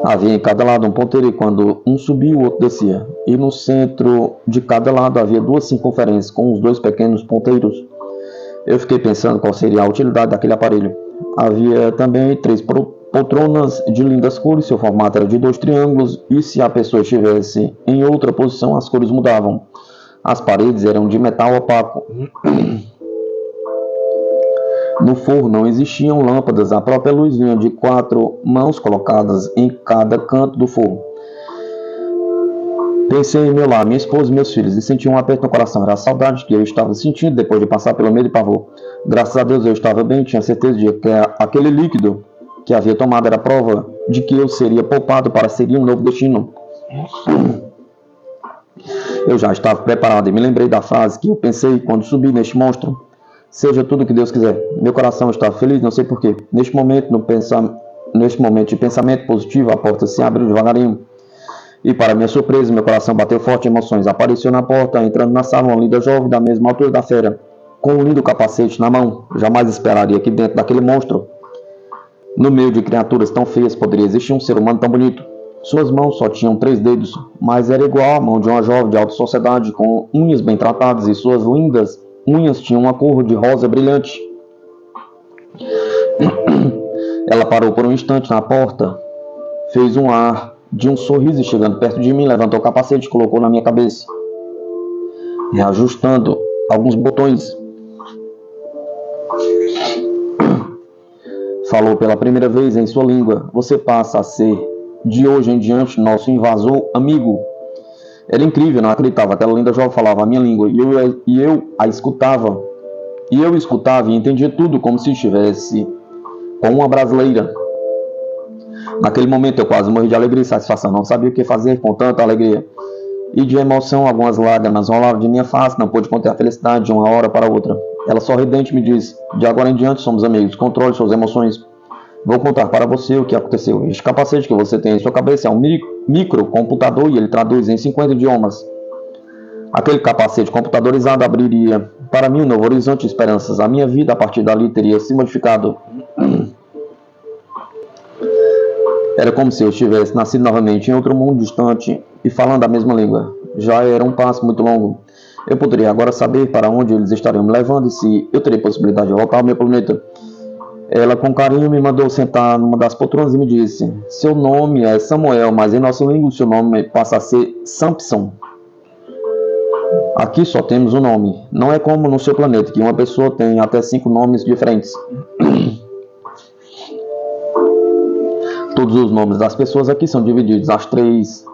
Havia em cada lado um ponteiro e quando um subia, o outro descia. E no centro de cada lado havia 2 circunferências, com os 2 pequenos ponteiros. Eu fiquei pensando qual seria a utilidade daquele aparelho. Havia também 3 poltronas de lindas cores, seu formato era de 2 triângulos, e se a pessoa estivesse em outra posição, as cores mudavam. As paredes eram de metal opaco. No forno não existiam lâmpadas, a própria luz vinha de 4 mãos colocadas em cada canto do forno. Pensei em meu lar, minha esposa e meus filhos, e senti um aperto no coração. Era a saudade que eu estava sentindo depois de passar pelo medo e pavor. Graças a Deus eu estava bem, tinha certeza de que aquele líquido que havia tomado era prova de que eu seria poupado para seguir um novo destino. Eu já estava preparado e me lembrei da frase que eu pensei quando subi neste monstro. Seja tudo o que Deus quiser. Meu coração estava feliz, não sei porquê. Neste momento de pensamento positivo, a porta se abriu devagarinho. E para minha surpresa, meu coração bateu forte em emoções. Apareceu na porta, entrando na sala, uma linda jovem da mesma altura da fera, com um lindo capacete na mão. Jamais esperaria que dentro daquele monstro, no meio de criaturas tão feias, poderia existir um ser humano tão bonito. Suas mãos só tinham 3 dedos, mas era igual à mão de uma jovem de alta sociedade, com unhas bem tratadas, e suas lindas unhas tinham uma cor de rosa brilhante. Ela parou por um instante na porta, fez um ar de um sorriso e chegando perto de mim, levantou o capacete e colocou na minha cabeça, reajustando alguns botões. Falou pela primeira vez em sua língua. Você passa a ser, de hoje em diante, nosso invasor amigo. Era incrível, não acreditava. Aquela linda jovem falava a minha língua e eu a escutava. E eu escutava e entendia tudo como se estivesse com uma brasileira. Naquele momento eu quase morri de alegria e satisfação. Não sabia o que fazer com tanta alegria. E de emoção algumas lágrimas rolaram de minha face. Não pude conter a felicidade de uma hora para outra. Ela sorridente me disse: de agora em diante somos amigos. Controle suas emoções. Vou contar para você o que aconteceu. Este capacete que você tem em sua cabeça é um microcomputador e ele traduz em 50 idiomas. Aquele capacete computadorizado abriria para mim um novo horizonte de esperanças. A minha vida a partir dali teria se modificado. Era como se eu tivesse nascido novamente em outro mundo distante e falando a mesma língua. Já era um passo muito longo. Eu poderia agora saber para onde eles estariam me levando e se eu teria possibilidade de voltar ao meu planeta. Ela com carinho me mandou sentar numa das poltronas e me disse: seu nome é Samuel, mas em nossa língua seu nome passa a ser Samson. Aqui só temos um nome. Não é como no seu planeta, que uma pessoa tem até 5 nomes diferentes. Todos os nomes das pessoas aqui são divididos. As 3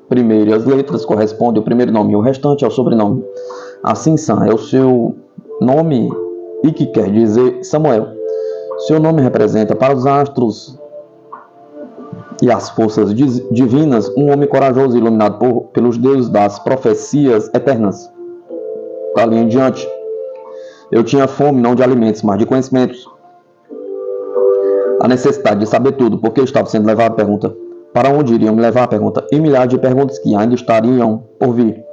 primeiras letras correspondem ao primeiro nome e o restante é o sobrenome. Assim, Sam é o seu nome e que quer dizer Samuel. Seu nome representa para os astros e as forças divinas um homem corajoso e iluminado pelos deuses das profecias eternas. Dali em diante, eu tinha fome não de alimentos, mas de conhecimentos. A necessidade de saber tudo, porque eu estava sendo levado, pergunta. Para onde iriam me levar, pergunta. E milhares de perguntas que ainda estariam por vir.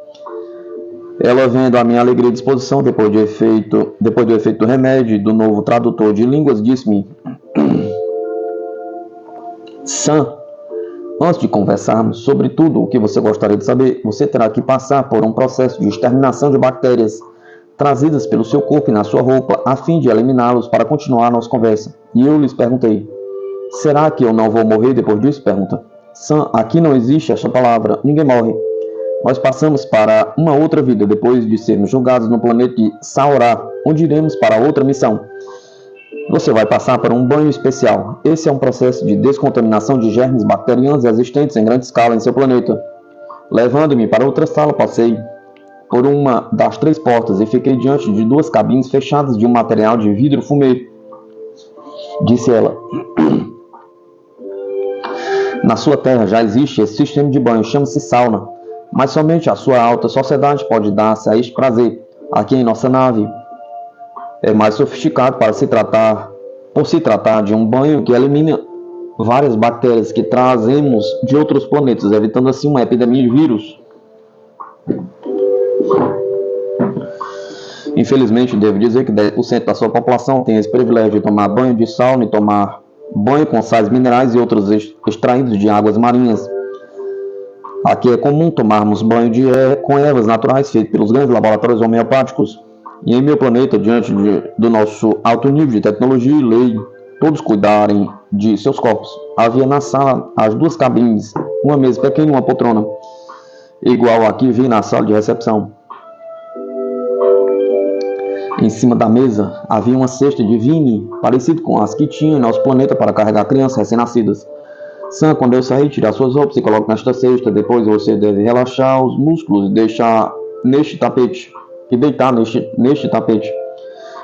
Ela, vendo a minha alegria e disposição depois do efeito do remédio do novo tradutor de línguas, disse-me: Sam, antes de conversarmos sobre tudo o que você gostaria de saber, você terá que passar por um processo de exterminação de bactérias trazidas pelo seu corpo e na sua roupa, a fim de eliminá-los para continuar a nossa conversa. E eu lhes perguntei: será que eu não vou morrer depois disso? Pergunta. Sam, aqui não existe essa palavra. Ninguém morre. Nós passamos para uma outra vida depois de sermos julgados no planeta de Saurá, onde iremos para outra missão. Você vai passar por um banho especial. Esse é um processo de descontaminação de germes bacterianos existentes em grande escala em seu planeta. Levando-me para outra sala, passei por uma das 3 portas e fiquei diante de 2 cabines fechadas de um material de vidro fumê. Disse ela: na sua terra já existe esse sistema de banho, chama-se sauna. Mas somente a sua alta sociedade pode dar-se a este prazer. Aqui em nossa nave é mais sofisticado por se tratar de um banho que elimina várias bactérias que trazemos de outros planetas, evitando assim uma epidemia de vírus. Infelizmente, devo dizer que 10% da sua população tem esse privilégio de tomar banho de sauna e tomar banho com sais minerais e outros extraídos de águas marinhas. Aqui é comum tomarmos banho com ervas naturais feitas pelos grandes laboratórios homeopáticos. E em meu planeta, diante do nosso alto nível de tecnologia e lei, todos cuidarem de seus corpos. Havia na sala as 2 cabines, uma mesa pequena e uma poltrona, igual a que vi na sala de recepção. Em cima da mesa havia uma cesta de vime, parecido com as que tinha em nosso planeta para carregar crianças recém-nascidas. Sam, quando eu sair, tire as suas roupas e coloque nesta cesta. Depois você deve relaxar os músculos e deixar neste tapete. E deitar neste tapete.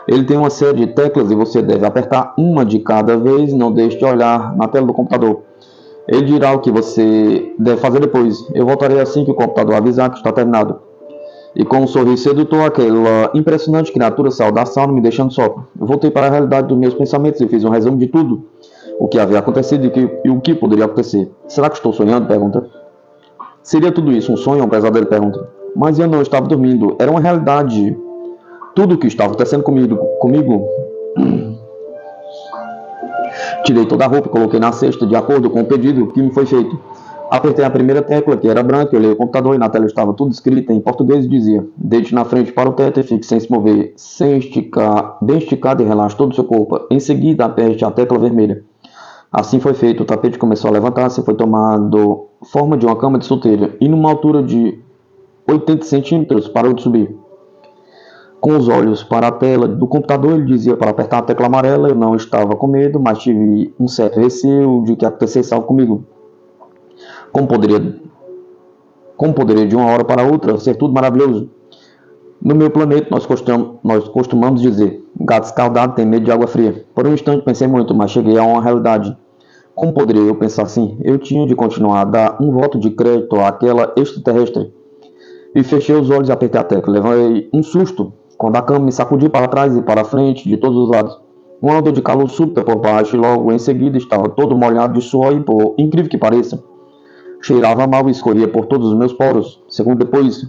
Ele tem uma série de teclas e você deve apertar uma de cada vez. Não deixe de olhar na tela do computador. Ele dirá o que você deve fazer depois. Eu voltarei assim que o computador avisar que está terminado. E com um sorriso sedutor, aquela impressionante criatura saiu da sala, me deixando só. Eu voltei para a realidade dos meus pensamentos e fiz um resumo de tudo o que havia acontecido e o que poderia acontecer. Será que estou sonhando? Pergunta. Seria tudo isso um sonho ou um pesadelo? Pergunta. Mas eu não estava dormindo. Era uma realidade. Tudo o que estava acontecendo comigo. Tirei toda a roupa e coloquei na cesta de acordo com o pedido que me foi feito. Apertei a primeira tecla, que era branca, olhei o computador e na tela estava tudo escrito em português e dizia: deite na frente para o teto e fique sem se mover, bem esticado e relaxe todo o seu corpo. Em seguida, aperte a tecla vermelha. Assim foi feito, o tapete começou a levantar-se e foi tomando forma de uma cama de solteiro, e numa altura de 80 centímetros parou de subir. Com os olhos para a tela do computador, ele dizia para apertar a tecla amarela. Eu não estava com medo, mas tive um certo receio de que acontecesse algo comigo. Como poderia de uma hora para outra ser tudo maravilhoso? No meu planeta, nós costumamos dizer: gato escaldado tem medo de água fria. Por um instante pensei muito, mas cheguei a uma realidade. Como poderia eu pensar assim? Eu tinha de continuar a dar um voto de crédito àquela extraterrestre. E fechei os olhos e apertei a tecla. Levei um susto quando a cama me sacudiu para trás e para frente, de todos os lados. Uma onda de calor súbita por baixo e logo em seguida estava todo molhado de suor e, por incrível que pareça, cheirava mal e escorria por todos os meus poros. Segundo depois,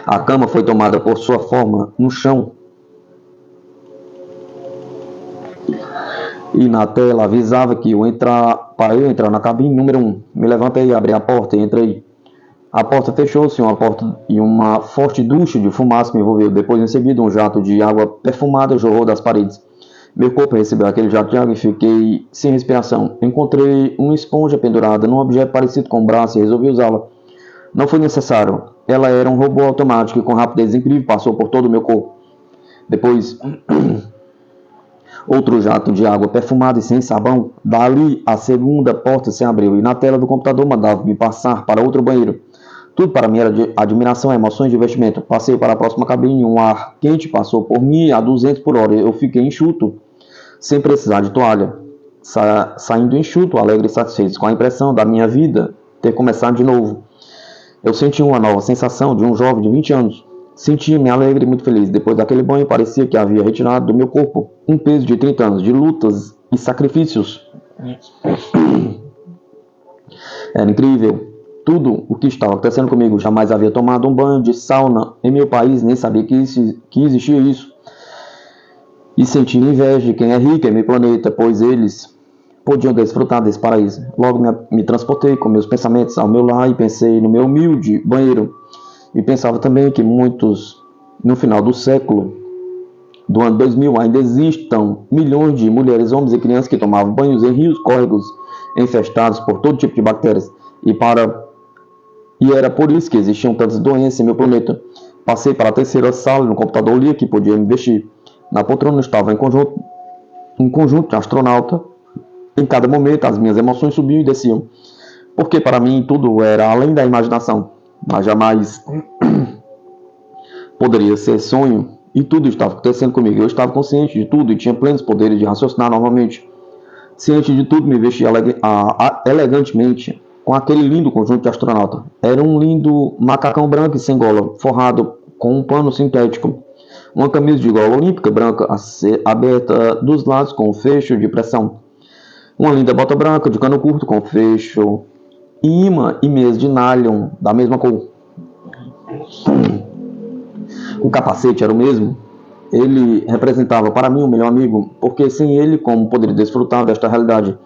a cama foi tomada por sua forma no chão. E na tela avisava que para eu entrar na cabine número 1. Me levantei, abri a porta e entrei. A porta fechou-se e uma forte ducha de fumaça me envolveu. Depois, em seguida, um jato de água perfumada jorrou das paredes. Meu corpo recebeu aquele jato de água e fiquei sem respiração. Encontrei uma esponja pendurada num objeto parecido com um braço e resolvi usá-la. Não foi necessário. Ela era um robô automático e com rapidez incrível passou por todo o meu corpo. Depois, outro jato de água perfumado e sem sabão. Dali, a segunda porta se abriu e na tela do computador mandava-me passar para outro banheiro. Tudo para mim era de admiração, emoções de investimento. Passei para a próxima cabine, um ar quente passou por mim a 200 por hora. Eu fiquei enxuto, sem precisar de toalha. Saindo enxuto, alegre e satisfeito com a impressão da minha vida ter começado de novo. Eu senti uma nova sensação de um jovem de 20 anos. Sentia-me alegre e muito feliz. Depois daquele banho, parecia que havia retirado do meu corpo um peso de 30 anos de lutas e sacrifícios. Era incrível. Tudo o que estava acontecendo comigo. Jamais havia tomado um banho de sauna em meu país, nem sabia que existia isso. E senti inveja de quem é rico em meu planeta, pois eles podiam desfrutar desse paraíso. Logo me transportei com meus pensamentos ao meu lar e pensei no meu humilde banheiro. E pensava também que muitos, no final do século, do ano 2000, ainda existam milhões de mulheres, homens e crianças que tomavam banhos em rios, córregos infestados por todo tipo de bactérias. E era por isso que existiam tantas doenças em meu planeta. Passei para a terceira sala, no computador li que podia me vestir. Na poltrona estava um conjunto de astronauta. Em cada momento as minhas emoções subiam e desciam. Porque para mim tudo era além da imaginação. Mas jamais poderia ser sonho. E tudo estava acontecendo comigo. Eu estava consciente de tudo e tinha plenos poderes de raciocinar normalmente. Ciente de tudo, me vesti elegantemente com aquele lindo conjunto de astronauta. Era um lindo macacão branco e sem gola, forrado com um pano sintético. Uma camisa de gola olímpica branca aberta dos lados com um fecho de pressão. Uma linda bota branca de cano curto com fecho e imã e meias de nylon da mesma cor. O capacete era o mesmo. Ele representava para mim o melhor amigo, porque sem ele como poderia desfrutar desta realidade?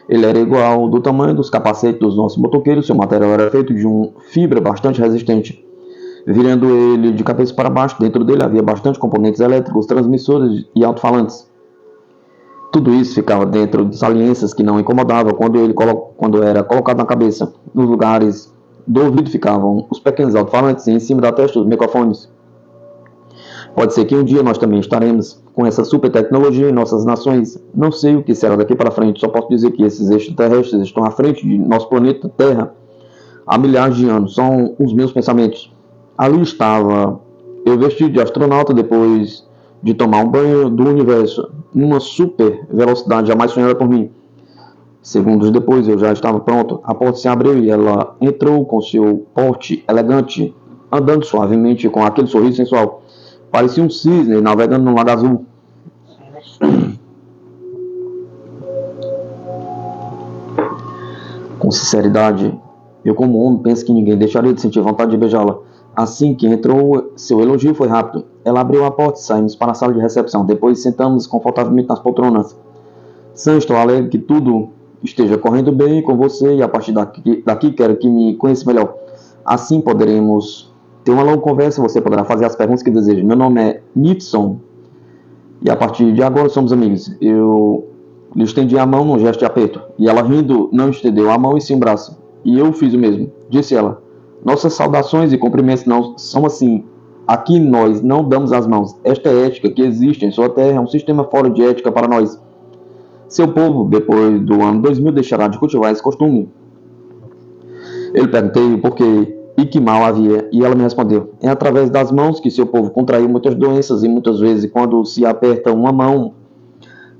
Ele era igual do tamanho dos capacetes dos nossos motoqueiros, seu material era feito de uma fibra bastante resistente. Virando ele de cabeça para baixo, dentro dele havia bastante componentes elétricos, transmissores e alto-falantes. Tudo isso ficava dentro de saliências que não incomodavam quando era colocado na cabeça. Nos lugares do ouvido ficavam os pequenos alto-falantes e em cima da testa os microfones. Pode ser que um dia nós também estaremos com essa super tecnologia em nossas nações. Não sei o que será daqui para frente, só posso dizer que esses extraterrestres estão à frente de nosso planeta Terra há milhares de anos. São os meus pensamentos. Ali estava eu vestido de astronauta depois de tomar um banho do universo, numa super velocidade jamais sonhada por mim. Segundos depois eu já estava pronto. A porta se abriu e ela entrou com seu porte elegante, andando suavemente com aquele sorriso sensual. Parecia um cisne navegando num lago azul. Com sinceridade, eu como homem penso que ninguém deixaria de sentir vontade de beijá-la. Assim que entrou, seu elogio foi rápido. Ela abriu a porta e saímos para a sala de recepção. Depois sentamos confortavelmente nas poltronas. Sam, estou alegre que tudo esteja correndo bem com você e a partir daqui quero que me conheça melhor. Assim poderemos ter uma longa conversa e você poderá fazer as perguntas que deseja. Meu nome é Nixon e a partir de agora somos amigos. Eu lhe estendi a mão num gesto de aperto e ela rindo não estendeu a mão e sim o braço. E eu fiz o mesmo. Disse ela. Nossas saudações e cumprimentos não são assim. Aqui nós não damos as mãos. Esta ética que existe em sua terra é um sistema fora de ética para nós. Seu povo, depois do ano 2000, deixará de cultivar esse costume. Eu lhe perguntei o porquê e que mal havia, e ela me respondeu. É através das mãos que seu povo contraiu muitas doenças e muitas vezes quando se aperta uma mão,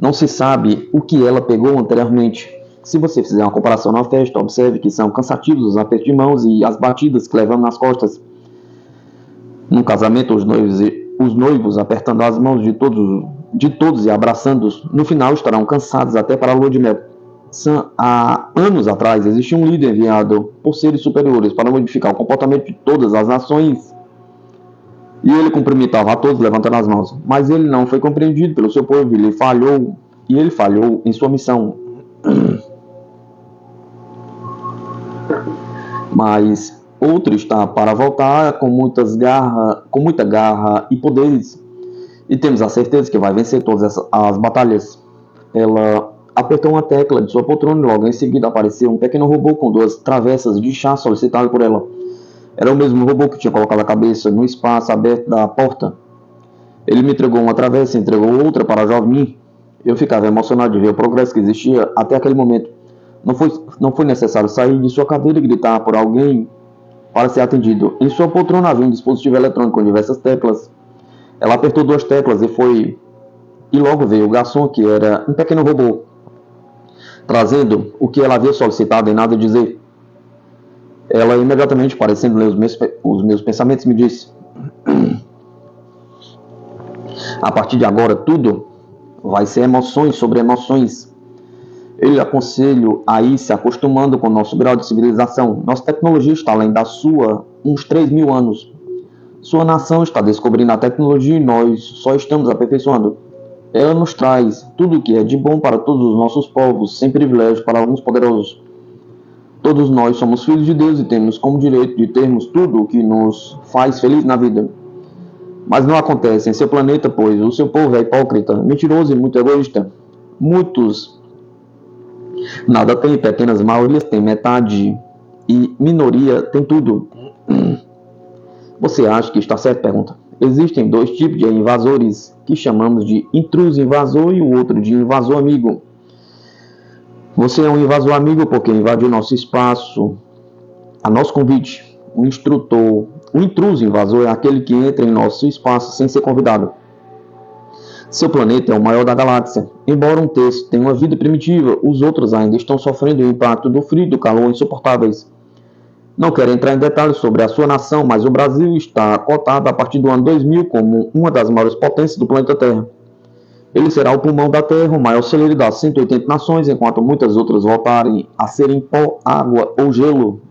não se sabe o que ela pegou anteriormente. Se você fizer uma comparação na festa, observe que são cansativos os apertos de mãos e as batidas que levamos nas costas. No casamento, os noivos apertando as mãos de todos e abraçando-os, no final estarão cansados até para a lua de mel. Há anos atrás, existia um líder enviado por seres superiores para modificar o comportamento de todas as nações. E ele cumprimentava a todos levantando as mãos. Mas ele não foi compreendido pelo seu povo, ele falhou em sua missão. Mas outro está para voltar com muita garra e poderes. e temos a certeza que vai vencer todas as batalhas. Ela apertou uma tecla de sua poltrona e logo em seguida apareceu um pequeno robô com 2 travessas de chá solicitado por ela. Era o mesmo robô que tinha colocado a cabeça no espaço aberto da porta. Ele me entregou uma travessa e entregou outra para a jovem. Eu ficava emocionado de ver o progresso que existia até aquele momento. Não foi necessário sair de sua cadeira e gritar por alguém para ser atendido. Em sua poltrona havia um dispositivo eletrônico com diversas teclas. Ela apertou 2 teclas e logo veio o garçom, que era um pequeno robô, trazendo o que ela havia solicitado em nada dizer. Ela imediatamente, parecendo ler os meus pensamentos, me disse: a partir de agora tudo vai ser emoções sobre emoções. Eu lhe aconselho a ir se acostumando com o nosso grau de civilização. Nossa tecnologia está além da sua uns 3.000 anos. Sua nação está descobrindo a tecnologia e nós só estamos aperfeiçoando. Ela nos traz tudo o que é de bom para todos os nossos povos, sem privilégio para alguns poderosos. Todos nós somos filhos de Deus e temos como direito de termos tudo o que nos faz feliz na vida. Mas não acontece em seu planeta, pois o seu povo é hipócrita, mentiroso e muito egoísta. Muitos nada têm, pequenas maiorias têm metade e minoria tem tudo. Você acha que está certo? Pergunta. Existem 2 tipos de invasores, que chamamos de intruso invasor e o outro de invasor amigo. Você é um invasor amigo porque invadiu nosso espaço a nosso convite. O intruso invasor é aquele que entra em nosso espaço sem ser convidado. Seu planeta é o maior da galáxia. Embora um terço tenha uma vida primitiva, os outros ainda estão sofrendo o impacto do frio e do calor insuportáveis. Não quero entrar em detalhes sobre a sua nação, mas o Brasil está cotado a partir do ano 2000 como uma das maiores potências do planeta Terra. Ele será o pulmão da Terra, o maior celeiro das 180 nações, enquanto muitas outras voltarem a serem pó, água ou gelo.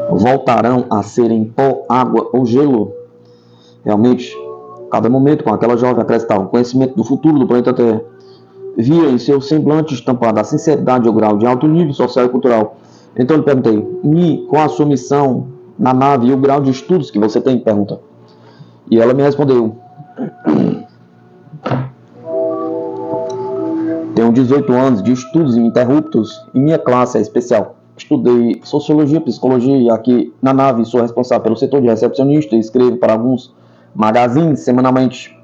Voltarão a serem pó, água ou gelo. Realmente, cada momento com aquela jovem acrescentava o conhecimento do futuro do planeta Terra. Via em seu semblante estampada a sinceridade e o grau de alto nível social e cultural. Então eu lhe perguntei: qual a sua missão na nave e o grau de estudos que você tem? Pergunta. E ela me respondeu: tenho 18 anos de estudos ininterruptos e minha classe é especial. Estudei sociologia, psicologia e aqui na nave sou responsável pelo setor de recepcionista e escrevo para alguns magazines semanalmente.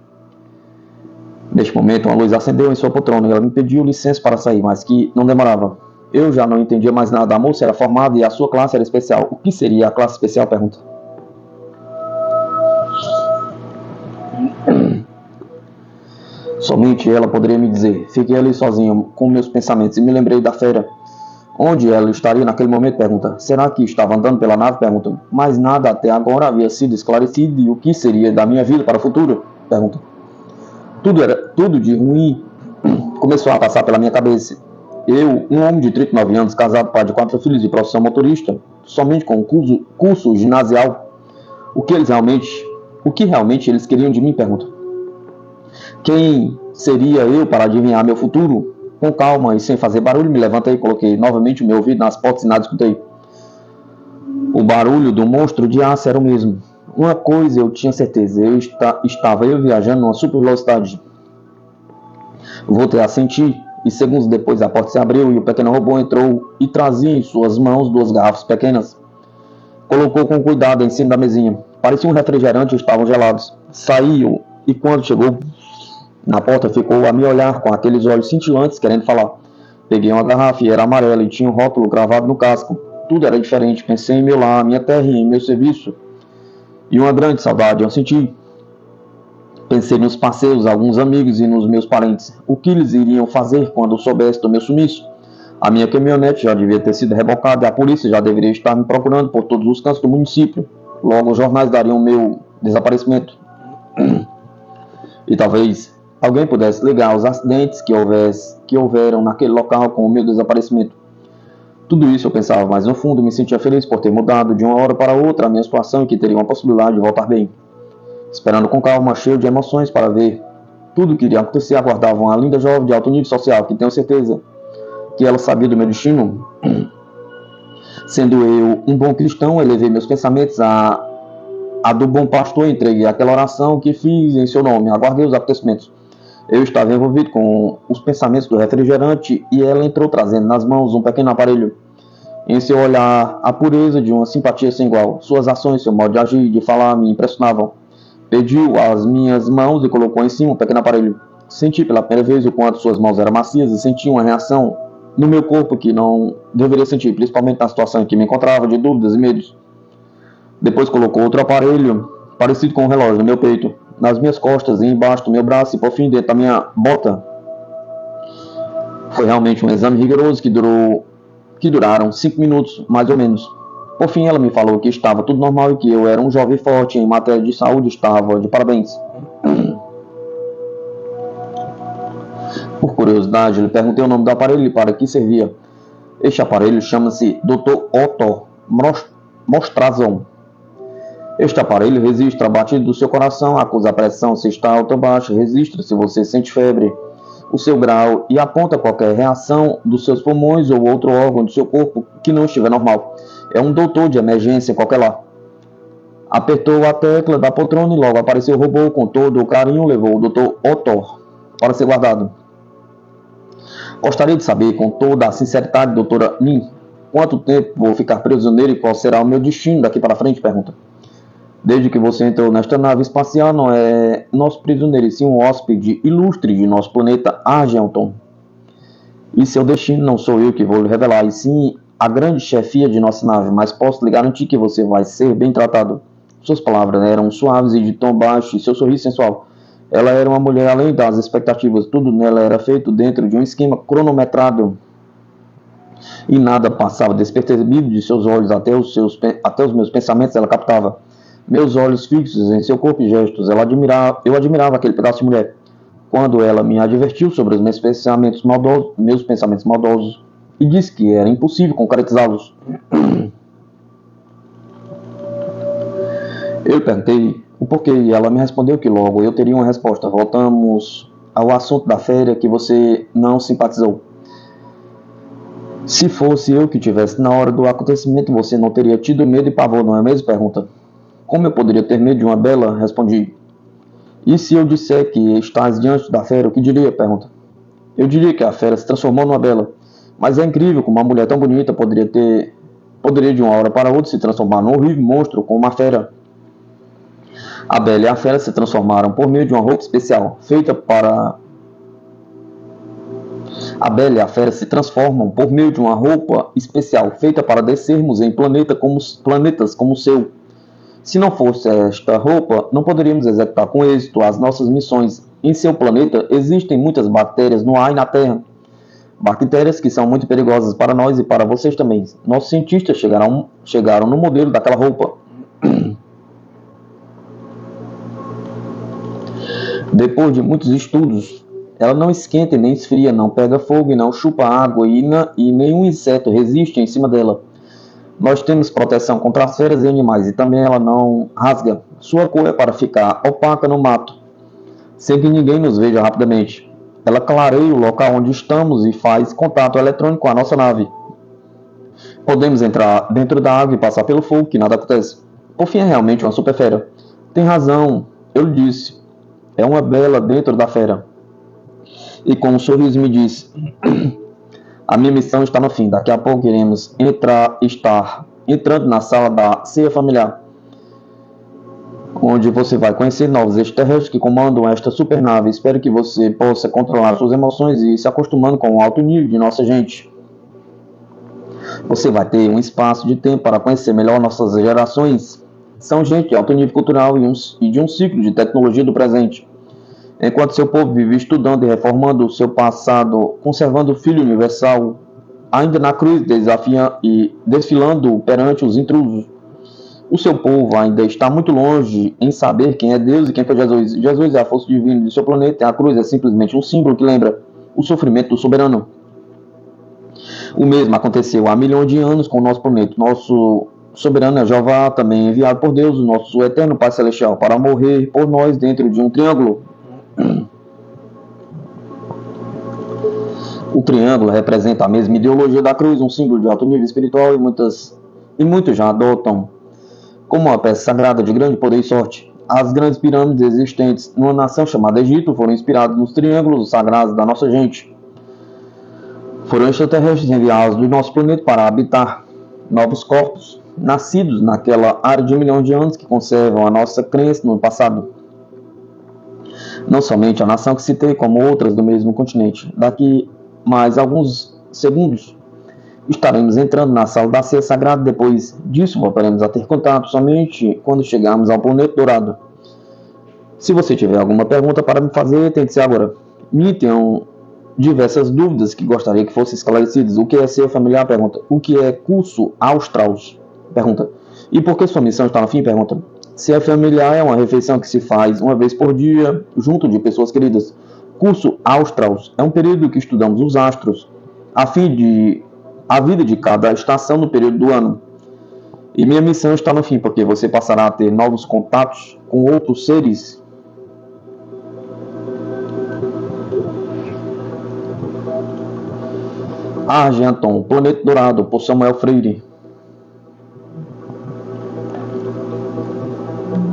Neste momento, uma luz acendeu em sua poltrona e ela me pediu licença para sair, mas que não demorava. Eu já não entendia mais nada. A moça era formada e a sua classe era especial. O que seria a classe especial? Pergunta. Somente ela poderia me dizer. Fiquei ali sozinho com meus pensamentos e me lembrei da fera. Onde ela estaria naquele momento? Pergunta. Será que estava andando pela nave? Pergunta. Mas nada até agora havia sido esclarecido. E o que seria da minha vida para o futuro? Pergunta. Tudo de ruim começou a passar pela minha cabeça. Eu, um homem de 39 anos, casado, pai de 4 filhos e profissão motorista, somente com curso ginasial, o que realmente eles queriam de mim? Pergunta. Quem seria eu para adivinhar meu futuro? Com calma e sem fazer barulho, me levantei e coloquei novamente o meu ouvido nas portas e nada escutei. O barulho do monstro de aço era o mesmo. Uma coisa eu tinha certeza, estava viajando numa super velocidade. Voltei a sentir, e segundos depois a porta se abriu e o pequeno robô entrou e trazia em suas mãos 2 garrafas pequenas. Colocou com cuidado em cima da mesinha. Parecia um refrigerante e estavam gelados. Saiu e quando chegou na porta ficou a me olhar com aqueles olhos cintilantes querendo falar. Peguei uma garrafa e era amarela e tinha um rótulo gravado no casco. Tudo era diferente. Pensei em meu lar, minha terra e em meu serviço. E uma grande saudade eu senti. Pensei nos passeios, alguns amigos e nos meus parentes. O que eles iriam fazer quando soubesse do meu sumiço? A minha caminhonete já devia ter sido rebocada e a polícia já deveria estar me procurando por todos os cantos do município. Logo os jornais dariam meu desaparecimento. E talvez alguém pudesse ligar os acidentes que houveram naquele local com o meu desaparecimento. Tudo isso eu pensava, mas no fundo me sentia feliz por ter mudado de uma hora para outra a minha situação e que teria uma possibilidade de voltar bem. Esperando com calma, cheio de emoções para ver tudo o que iria acontecer, aguardava uma linda jovem de alto nível social, que tenho certeza que ela sabia do meu destino. Sendo eu um bom cristão, elevei meus pensamentos a a do bom pastor, entreguei aquela oração que fiz em seu nome, aguardei os acontecimentos. Eu estava envolvido com os pensamentos do refrigerante e ela entrou trazendo nas mãos um pequeno aparelho. Em seu olhar, a pureza de uma simpatia sem igual. Suas ações, seu modo de agir e de falar me impressionavam. Pediu as minhas mãos e colocou em cima um pequeno aparelho. Senti pela primeira vez o quanto suas mãos eram macias e senti uma reação no meu corpo que não deveria sentir, principalmente na situação em que me encontrava, de dúvidas e medos. Depois colocou outro aparelho, parecido com um relógio, no meu peito, nas minhas costas e embaixo do meu braço e por fim dentro da minha bota. Foi realmente um exame rigoroso que duraram 5 minutos, mais ou menos. Por fim, ela me falou que estava tudo normal e que eu era um jovem forte em matéria de saúde, estava de parabéns. Por curiosidade, lhe perguntei o nome do aparelho e para que servia. Este aparelho chama-se Dr. Otto Mostrazon. Este aparelho registra a batida do seu coração, acusa a pressão se está alta ou baixa, registra se você sente febre, o seu grau e aponta qualquer reação dos seus pulmões ou outro órgão do seu corpo que não estiver normal. É um doutor de emergência qualquer lá. Apertou a tecla da poltrona e logo apareceu o robô com todo o carinho, levou o Dr. Otto para ser guardado. Gostaria de saber, com toda a sinceridade, doutora Nin, quanto tempo vou ficar prisioneiro e qual será o meu destino daqui para frente? Pergunta. Desde que você entrou nesta nave espacial, não é nosso prisioneiro, e sim um hóspede ilustre de nosso planeta Argenton. E seu destino não sou eu que vou lhe revelar, e sim a grande chefia de nossa nave, mas posso lhe garantir que você vai ser bem tratado. Suas palavras eram suaves e de tom baixo, e seu sorriso sensual. Ela era uma mulher além das expectativas, tudo nela era feito dentro de um esquema cronometrado. E nada passava despercebido de seus olhos, até os meus pensamentos ela captava. Meus olhos fixos em seu corpo e gestos, eu admirava aquele pedaço de mulher. Quando ela me advertiu sobre os meus pensamentos maldosos, e disse que era impossível concretizá-los. Eu perguntei o porquê e ela me respondeu que logo eu teria uma resposta. Voltamos ao assunto da férias que você não simpatizou. Se fosse eu que tivesse na hora do acontecimento, você não teria tido medo e pavor, não é mesmo? Pergunta. Como eu poderia ter medo de uma bela? Respondi. E se eu disser que estás diante da fera, o que diria? Pergunta. Eu diria que a fera se transformou numa bela. Mas é incrível como uma mulher tão bonita poderia de uma hora para outra se transformar num horrível monstro como uma fera. A bela e a fera se transformaram por meio de uma roupa especial, feita para... A bela e a fera se transformam por meio de uma roupa especial, feita para descermos em planetas como o seu. Se não fosse esta roupa, não poderíamos executar com êxito as nossas missões. Em seu planeta existem muitas bactérias no ar e na Terra. Bactérias que são muito perigosas para nós e para vocês também. Nossos cientistas chegaram no modelo daquela roupa. Depois de muitos estudos, ela não esquenta e nem esfria, não pega fogo e não chupa água e nenhum inseto resiste em cima dela. Nós temos proteção contra as feras e animais e também ela não rasga. Sua cor é para ficar opaca no mato, sem que ninguém nos veja rapidamente. Ela clareia o local onde estamos e faz contato eletrônico com a nossa nave. Podemos entrar dentro da água e passar pelo fogo, que nada acontece. Por fim, é realmente uma super fera. Tem razão, eu lhe disse. É uma bela dentro da fera. E com um sorriso me disse... A minha missão está no fim. Daqui a pouco iremos estar entrando na sala da ceia familiar, onde você vai conhecer novos extraterrestres que comandam esta supernave. Espero que você possa controlar suas emoções e se acostumando com o alto nível de nossa gente. Você vai ter um espaço de tempo para conhecer melhor nossas gerações. São gente de alto nível cultural e de um ciclo de tecnologia do presente. Enquanto seu povo vive estudando e reformando o seu passado, conservando o Filho Universal, ainda na cruz desfilando perante os intrusos. O seu povo ainda está muito longe em saber quem é Deus e quem foi Jesus. Jesus é a força divina de seu planeta e a cruz é simplesmente um símbolo que lembra o sofrimento do soberano. O mesmo aconteceu há milhões de anos com o nosso planeta. Nosso soberano é Jeová, também enviado por Deus, o nosso eterno Pai Celestial, para morrer por nós dentro de um triângulo. O triângulo representa a mesma ideologia da cruz, um símbolo de alto nível espiritual e muitos já adotam como uma peça sagrada de grande poder e sorte. As grandes pirâmides existentes numa nação chamada Egito foram inspiradas nos triângulos sagrados da nossa gente. Foram extraterrestres enviados do nosso planeta para habitar novos corpos, nascidos naquela área de milhões de anos que conservam a nossa crença no passado. Não somente a nação que citei, como outras do mesmo continente. Daqui mais alguns segundos estaremos entrando na sala da ceia sagrada. Depois disso, voltaremos a ter contato somente quando chegarmos ao planeta dourado. Se você tiver alguma pergunta para me fazer, tem que ser agora. Me tenham diversas dúvidas que gostaria que fossem esclarecidas. O que é ceia familiar? Pergunta. O que é curso australs? Pergunta. E por que sua missão está no fim? Pergunta. Ceia familiar é uma refeição que se faz uma vez por dia, junto de pessoas queridas. Curso australs é um período que estudamos os astros, a vida de cada estação no período do ano. E minha missão está no fim, porque você passará a ter novos contatos com outros seres. Argenton, Planeta Dourado, por Samuel Freire.